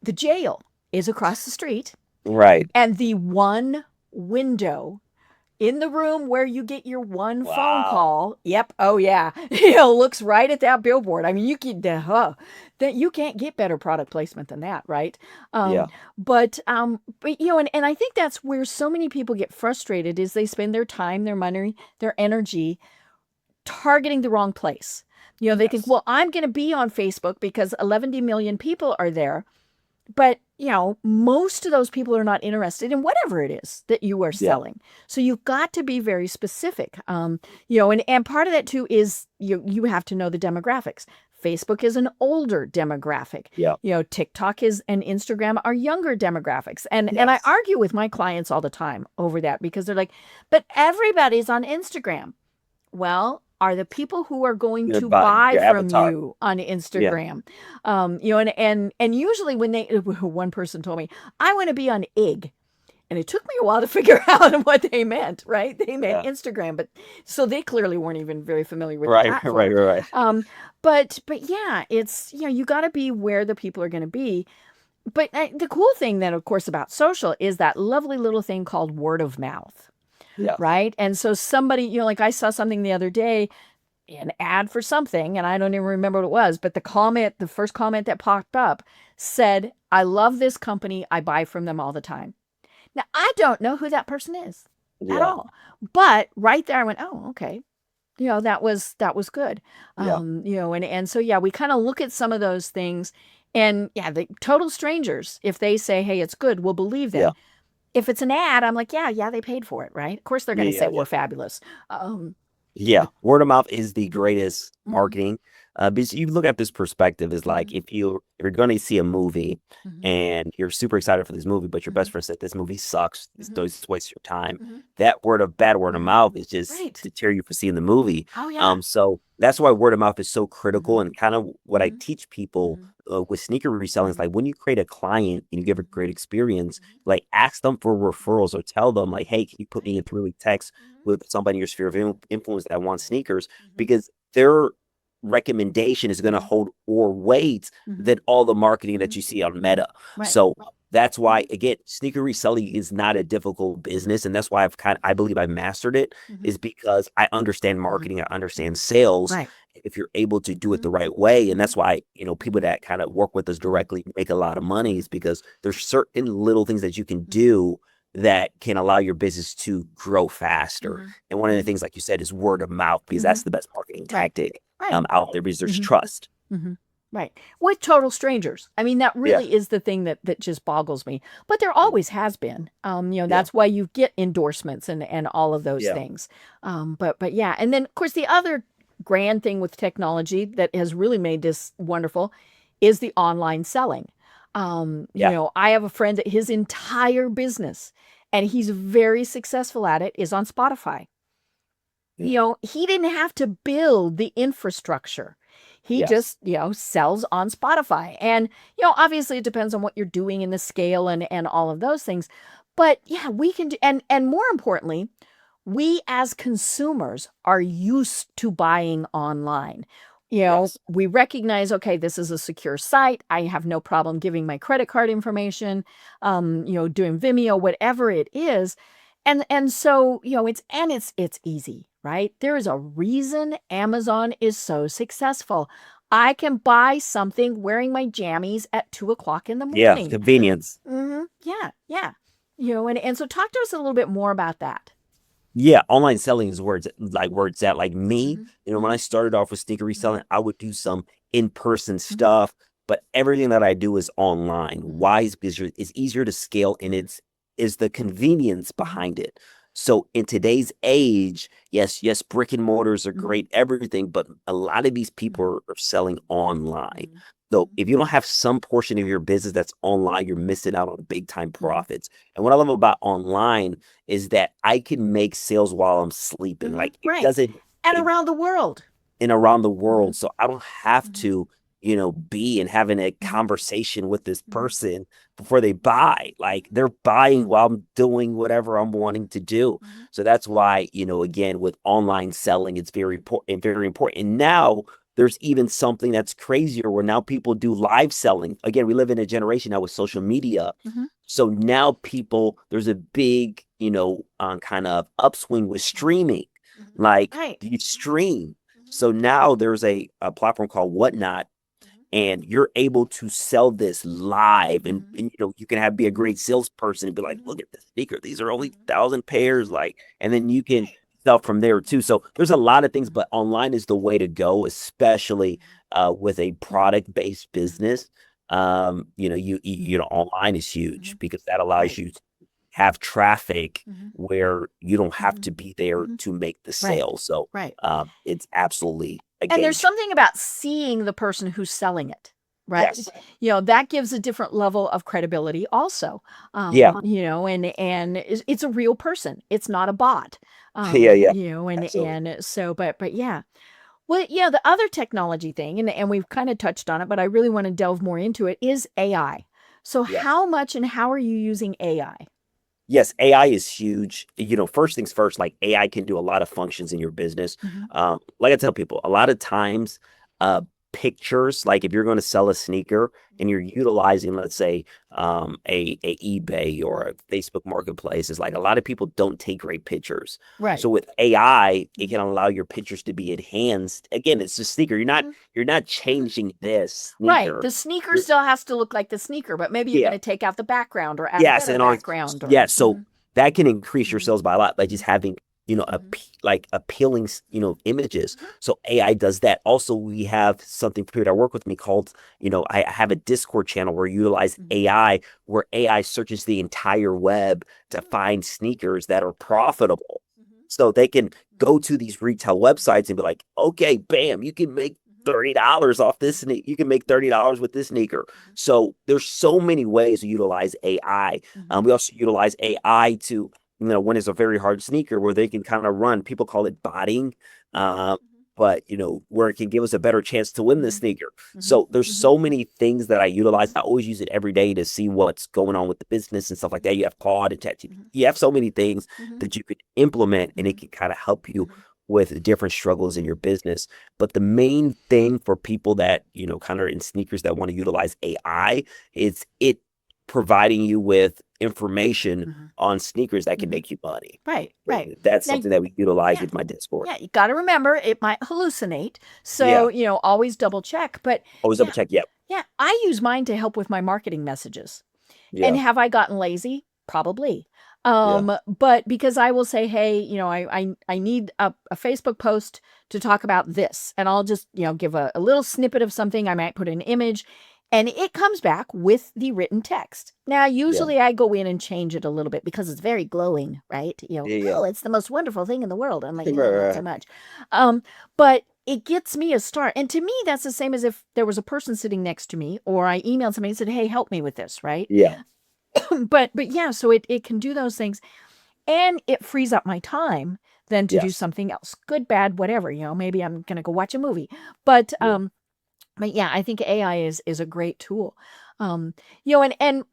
The jail is across the street, Right. and the one window in the room where you get your one phone Wow. call. Yep. Oh yeah. Looks right at that billboard. I mean, that you can't get better product placement than that, right? Yeah. But I think that's where so many people get frustrated, is they spend their time, their money, their energy targeting the wrong place. They think, Yes. well, I'm going to be on Facebook because 11 million people are there. But, most of those people are not interested in whatever it is that you are Yeah. selling. So you've got to be very specific. And part of that too is you have to know the demographics. Facebook is an older demographic. Yeah. TikTok is and Instagram are younger demographics. And I Yes. argue with my clients all the time over that, because they're like, but everybody's on Instagram. Well, are the people who are going to Goodbye. buy Your from avatar. you on Yeah. Instagram? And usually when one person told me, I want to be on IG. And it took me a while to figure out what they meant, right? They meant Yeah. Instagram, but so they clearly weren't even very familiar with the Right. Right. platform. Right. But yeah, it's, you got to be where the people are going to be. But the cool thing then, of course, about social is that lovely little thing called word of mouth, Yeah. right? And so somebody, like I saw something the other day, an ad for something, and I don't even remember what it was, but the first comment that popped up said, I love this company. I buy from them all the time. Now, I don't know who that person is at Yeah. all. But right there I went, oh, okay. That was good. Yeah. And so yeah, we kind of look at some of those things, and yeah, the total strangers, if they say, hey, it's good, we'll believe them. Yeah. If it's an ad, I'm like, yeah, they paid for it, right? Of course they're Yeah. going to say Yeah. we're fabulous. Yeah, But word of mouth is the greatest mhm, marketing. Because you look at this perspective is like, mhm, if you're going to see a movie mhm, and you're super excited for this movie, but your best mhm, friend said this movie sucks, this mhm, just wastes your time. mhm, That bad word of mhm. mouth is just Right. to tear you for seeing the movie. Oh yeah. So that's why word of mouth is so critical. Mhm, And kind of what I mhm, teach people mhm, with sneaker reselling is mhm, like, when you create a client and you give a mhm, great experience, mhm, like ask them for mhm. referrals or tell them like, hey, can you put me in through text Mhm. with somebody in your sphere of influence that wants sneakers, Mhm. because their recommendation is going to Mhm. hold more weight Mhm. than all the marketing that Mhm. you see on Mhm. Meta. Right. So that's why, Mhm. again, sneaker reselling is not a difficult business, and that's why I believe I mastered it, Mhm. is because I understand Mhm. marketing, I understand Mhm. sales. Right. If you're able to do it Mhm. the right way, and Mhm. that's why people Mhm. that kind of work with us Mhm. directly make a lot of money, Mhm. is because there's certain little things that you can Mhm. do that can allow your business to grow faster. Mhm. And one of the Mhm. things, like you said, is word of mouth, because Mhm. that's the best marketing Right. tactic Right. out there, because there's Mhm. trust. Mhm. Right. With total strangers. I mean, that Yeah. really is the thing that just boggles me. But there Mm. always has been. Yeah. That's why you get endorsements and all of those Yeah. things. But yeah, and then of course the other grand thing with technology that has really made this wonderful is the online selling. Yeah. I have a friend that his entire business, and he's very successful at it, is on Spotify. Yeah. He didn't have to build the infrastructure. He Yes. just, sells on Spotify. And, obviously it depends on what you're doing in the scale and all of those things. But yeah, we can do, and more importantly, we as consumers are used to buying online. Yes. we recognize, okay, this is a secure site. I have no problem giving my credit card information, doing Vimeo, whatever it is. And so, it's easy, right? There is a reason Amazon is so successful. I can buy something wearing my jammies at 2 o'clock in the Yeah. morning. Convenience. Yeah, yeah. And so talk to us a little bit more about that. Yeah, online selling is where it's at. Like me, when I Mhm. started off with sneaker reselling, I would do some in-person Mhm. stuff, but everything that I do is online. Mhm. Why? Is because it's easier to scale and it's is the convenience Mhm. behind it. So in today's age, yes, brick and mortars are Mhm. great, everything, but a lot of these people Mhm. are selling online. Mhm. So if you don't have some portion of your business that's online, you're Mhm. missing out on big time Mhm. profits. And what I love about online is that I can make sales while I'm sleeping. Mhm. Like it Right. doesn't And it, around the world. and around the Mhm. world. So I don't have Mhm. to, be and having a Mhm. conversation with this Mhm. person before they buy. Like they're buying while I'm doing whatever I'm wanting to do. Mhm. So that's why, again, with online selling, it's very important, very important. And now there's even something that's crazier where now people do live selling. Again, we live in a generation now with social media. Mhm. So now there's a big, kind of upswing with Mhm. streaming. Mhm. Like Right. you stream. Mhm. So now there's a platform called Whatnot, Mhm. and you're able to sell this live, and, Mhm. you can be a Mhm. great salesperson and be like, Mhm. look at this sneaker. These are only Mhm. 1,000 pairs, Mhm. like, and then you can Right. sell from there too. Mhm. So there's a lot of things, Mhm. but online is the way to go, especially with a Mhm. product-based Mhm. business. Online is huge Mhm. because that allows Right. you to have traffic Mhm. where you don't have Mhm. to be there Mhm. to make the Right. sale. So Right. it's absolutely a And game there's changer. something about seeing the person who's selling it, right? Yes. That gives a different level of credibility also. Yeah. And it's a real person. It's not a bot. Yeah. Yeah. Absolutely. And so, but yeah. Well, yeah, the other technology thing, and we've kind of touched on it, but I really want to delve more into it, is AI. So Yes. how much and how are you using AI? Yes, AI is huge. First things first, like AI can do a lot of functions in your business. Mhm. Like I tell people, a lot of times, uh, pictures, like if you're going to sell a sneaker and you're utilizing, let's say, a eBay or a Facebook Marketplace, is like a lot of people don't take great pictures. Right. So with AI, it Mhm. can allow your pictures to be enhanced. Again, it's a sneaker. Mhm. You're not Mhm. changing this Right. sneaker. The sneaker You're, still has to look like the sneaker, but maybe you're going yeah, to take out the background or add a Yes, better and on background or. yeah, so that can increase your Mhm. sales by a lot by just Mhm. having, Mhm. like appealing, images. Mhm. So AI does that. Also, we have something for people that work with me called, I have a Discord channel where we utilize Mhm. AI, where AI searches the entire web to Mhm. find sneakers that are Right. profitable. Mhm. So they can Mhm. go to these retail Mhm. websites and be like, okay, bam, you can make Mhm. $30 off this Mhm. sneaker. You can make $30 with this sneaker. Mhm. So there's so many ways to utilize AI. Mhm. We also utilize AI to, when it's a very hard sneaker where they can kind of run, people call it botting, Mhm. uh, Mhm. but, where it can give us a better chance to win the Mhm. sneaker. Mhm. So there's Mhm. so many things that I utilize. Mhm. I always use it every day to see what's going on with the business and stuff like Mhm. that. You have Claude and ChatGPT. Mhm. You have so many things Mhm. that you could implement and it Mhm. can kind of help you Mhm. with different struggles in your business. But the main thing for people that, kind of in sneakers that want to utilize AI is it providing you with information Mhm. on sneakers that can Mhm. make you money. Right. Right. That's Now, something that we utilize yeah. with my Discord. Yeah, you got to remember it might hallucinate. So, Yeah. always double check. But Always double yeah, check. Yep. yeah, I use mine to help with my marketing messages. And Yeah. have I gotten lazy? Probably. Yeah. But because I will say, hey, I need a Facebook post to talk about this. And I'll just, give a little snippet of something. I might put an image and it comes back with the written text. Now, Yeah. usually I go in and change it a little bit because it's very glowing, right? Yeah. Yeah. Oh, it's the most wonderful thing in the world. I'm like, Right. yeah, not so Right. much. But it gets me a start. And to me, that's the same as if there was a person sitting next to me or I emailed somebody and said, hey, help me with this, right? Yeah. But yeah, so it can do those things and it frees up my time then to do Yes. something else. Good, bad, whatever, maybe I'm going to go watch a movie. But Yeah. yeah, I think AI is a great tool. And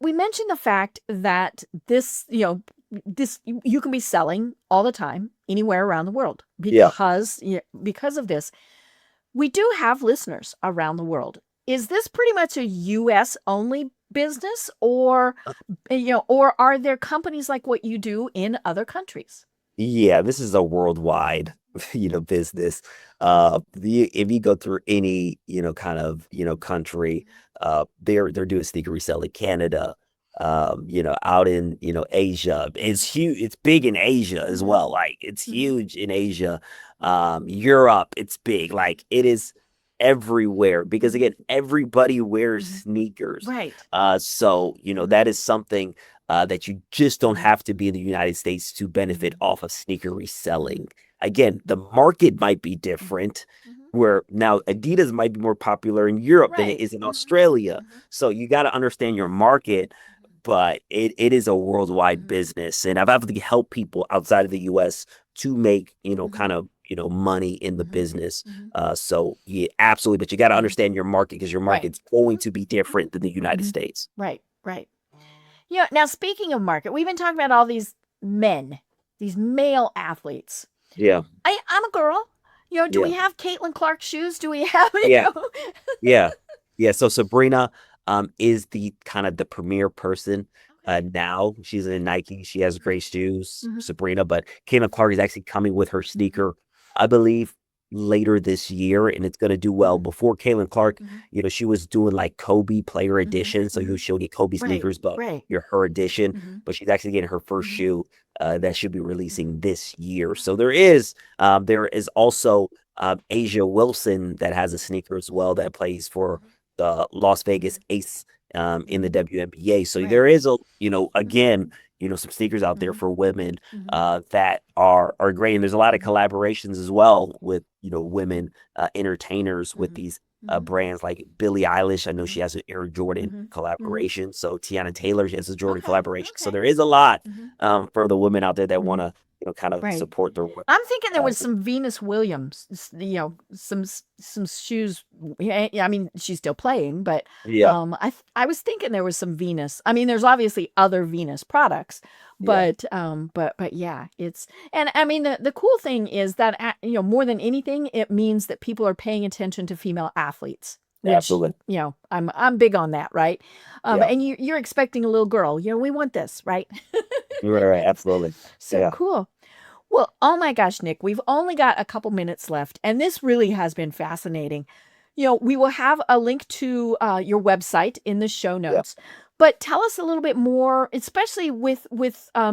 we mentioned the fact that this you can be selling all the time anywhere around the world Yeah. because of this. we do have listeners around the world. Is this pretty much a US only business, or or are there companies like what you do in other countries? Yeah, this is a worldwide, business. If you go through any, kind of, country, they're doing sneaker reselling. Canada, out in, Asia. It's huge. It's big in Asia as Mhm. well. Like it's Mhm. huge in Asia. Europe, it's big. Like it is everywhere because Mhm. again, everybody wears Mhm. sneakers. Right. So, Mhm. that is something that you just don't Mhm. have to be in the United States to benefit Mhm. off of sneaker Mhm. reselling. Again, the market might be Mhm. different, Mhm. where now Adidas might be more popular in Europe than it Right. is in Mhm. Australia. Mhm. So you got to understand your market, but it is a worldwide Mhm. business. And I've actually helped people outside of the US to make, Mhm. kind of, money in the Mhm. business. Mhm. So yeah, absolutely. But you got to Mhm. understand your market because your Right. market's going Mhm. to be different than the United Mhm. States. Right. Right. Now speaking of market, we've been talking about all these men, these male athletes. Yeah. I'm a girl. Do Yeah. we have Caitlin Clark shoes? Do we have, Yeah. Yeah. Yeah. So Sabrina is the kind of the premier person Okay. now. She's in Nike. She has great shoes, Mhm. Sabrina, but Caitlin Clark is actually coming with her Mhm. sneaker, I believe, later this year, and it's gonna do well. Mhm. Before Caitlin Clark, Mhm. she was doing like Kobe player Mhm. edition. So Mhm. she'll get Kobe Right. sneakers, but Right. you're her edition. Mhm. But she's actually getting her first Mhm. shoe that should be Mhm. releasing this year. So Okay. there is also Asia Wilson that has a sneaker as well that plays for Mhm. the Las Vegas Mhm. Ace in the Mhm. WNBA. So Right. there is Mhm. again, some sneakers out there Mhm. for women Mhm. that are great. And there's a lot of Mhm. collaborations as well with, women entertainers with Mhm. these Mhm. brands like Billie Eilish. I know she Mhm. has an Air Jordan Mhm. Mhm. collaboration. So Tiana Taylor, she has a Jordan Okay. collaboration. So Okay. there is a lot Mhm. for the women out there that want Mhm. to, kind of Right. support their women. I'm thinking there Uh, was some Venus Williams, some shoes. Yeah, yeah, I mean, she's still playing, but yeah, I was thinking there was some Venus. I mean, there's obviously other Venus products, yeah, but yeah, and I mean the cool thing is that more than anything, it means that people are paying attention to female athletes, which absolutely. I'm big on that, right? Yeah. And you're expecting a little girl, we want this, right? Right, absolutely. So Yeah. cool. Well, oh my gosh, Nick, we've only got a couple minutes left, and this really has been fascinating. We will have a link to your website in the show Yeah. notes. But tell us a little bit more, especially with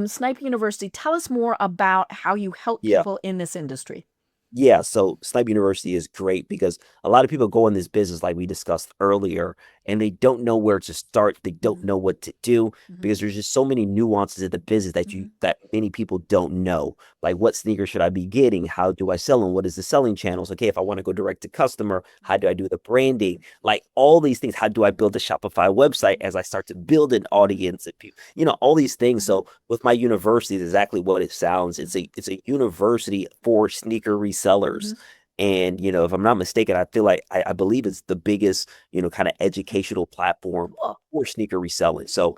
Snipe University. Tell us more about how you help Yeah. people in this industry. Yeah, so Snipe University is great because a lot of people go in this business like we discussed earlier, and they don't know where to start. They don't Hmm. know what to do Hmm. because there's just so many nuances of the business that Hmm. many people don't know. Like what sneakers should I be getting? How do I sell them? What is the selling channels? Okay, if I want to go direct to customer, how do I do the branding? Like all these things. How do I build a Shopify website as I start to build an audience and people, all these things. Hmm. So with my university, is exactly what it sounds. It's a university for sneaker resellers. Hmm. And if I'm not mistaken, I feel like I believe it's the biggest, kind of educational platform Cool. for sneaker reselling. So,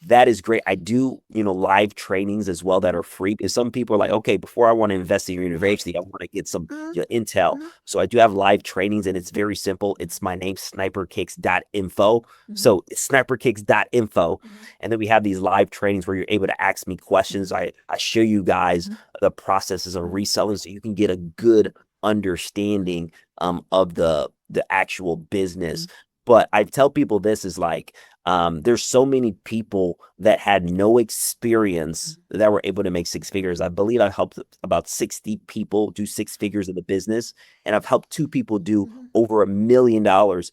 that is great. I do, live trainings as well that Hmm. are free because some people are like, okay, before I want to invest in your university, I want to get some Hmm. intel. Hmm. So I do have live trainings and it's very simple. It's my name, sniperkicks.info. Hmm. So it's sniperkicks.info. Hmm. And then we have these live trainings where you're able to ask me questions. I show you guys Hmm. the processes of Hmm. reselling so you can get a good understanding of the actual business. Hmm. But I tell people this is like there's so many people that had no experience that were able to make six figures. I believe I helped about 60 people do six figures in the business, and I've helped two people do Hmm. over $1 million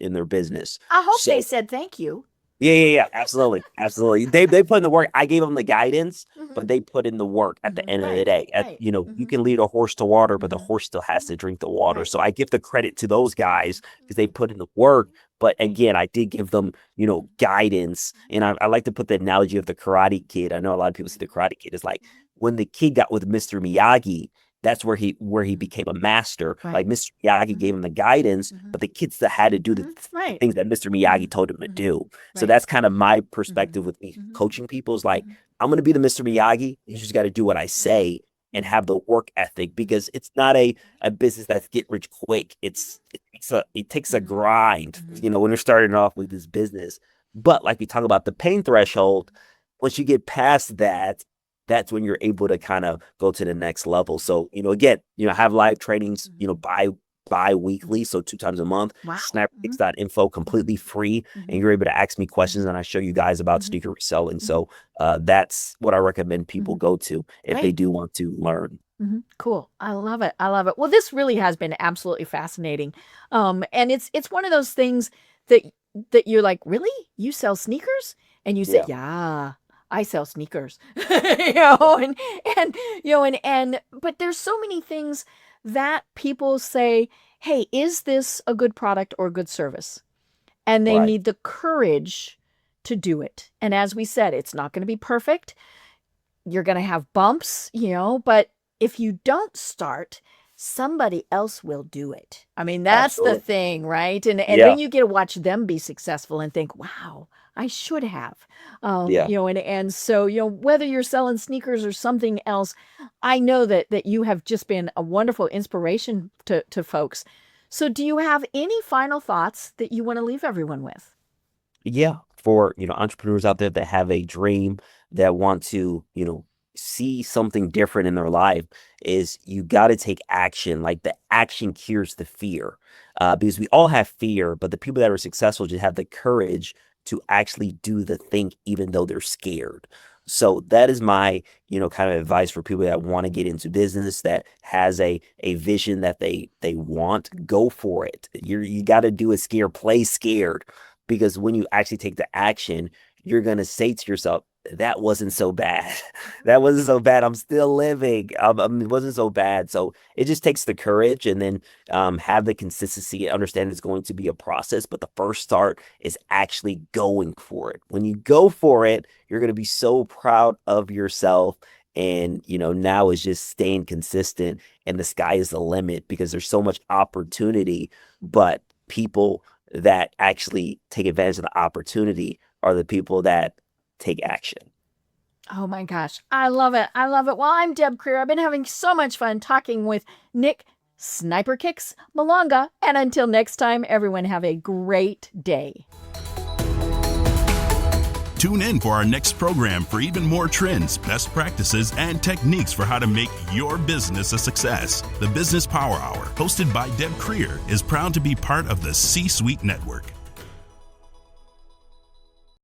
in their business. I hope they So said thank you. yeah, absolutely, absolutely. They put in the work. I gave them the guidance, Hmm. but they put in the work at the Hmm. end of the Right. day. Right. You Hmm. can lead a horse to water, but the Hmm. horse still has Hmm. to drink the water. Right. So I give the credit to those guys because they Mhm. put in the work. But Right. again, I did give them, guidance. And I like to put the analogy of the Karate Kid. I know a lot of people see the Karate Kid as like when the kid got with Mr. Miyagi, that's where he Mhm. became a master. Right. Like Mr. Miyagi Mhm. gave him the guidance, Mhm. but the kid still had to do the Mhm. Right. things that Mr. Miyagi Mhm. told him to Mhm. do. So Right. that's kind of my Mhm. perspective with me Mhm. coaching people is like, Mhm. I'm going to be the Mr. Miyagi. You just got to do what I Mhm. say. and have the work ethic, because it's not a business that's get rich quick. It takes a grind, when you're starting off with this business. But like we talk about the pain threshold, once you get past that, that's when you're able to kind of go to the next level. So, again, I have live trainings, bi-weekly, so 2 times a month. Wow. Sniperkicks.info, completely free, and you're able to ask me questions, and I show you guys about sneaker reselling. So that's what I recommend people go to if they do want to learn. Cool. I love it. I love it. Well, this really has been absolutely fascinating. And it's one of those things that you're like, really? You sell sneakers? And you say, yeah, I sell sneakers. But there's so many things that people say, hey, is this a good product or a good service? And they need the courage to do it. And as we said, it's not going to be perfect. You're going to have bumps, but if you don't start, somebody else will do it. I mean, that's the thing, right? And then you get to watch them be successful and think, wow, I should have. And so, whether you're selling sneakers or something else, I know that you have just been a wonderful inspiration to folks. So do you have any final thoughts that you want to leave everyone with? Yeah. For, entrepreneurs out there that have a dream, that want to, see something different in their life, is you got to take action. Like, the action cures the fear, because we all have fear, but the people that are successful just have the courage to actually do the thing, even though they're scared. So that is my, kind of advice for people that want to get into business, that has a vision that they want. Go for it. You got to do it scared, play scared, because when you actually take the action, you're going to say to yourself, that wasn't so bad. That wasn't so bad. I'm still living. It wasn't so bad. So it just takes the courage, and then have the consistency. Understand it's going to be a process, but the first start is actually going for it. When you go for it, you're going to be so proud of yourself. And, now is just staying consistent, and the sky is the limit, because there's so much opportunity. But people that actually take advantage of the opportunity are the people that take action. Oh my gosh. I love it. I love it. Well, I'm Deb Creer. I've been having so much fun talking with Nick Sniperkicks Malonga. And until next time, everyone have a great day. Tune in for our next program for even more trends, best practices, and techniques for how to make your business a success. The Business Power Hour, hosted by Deb Creer, is proud to be part of the C-Suite Network.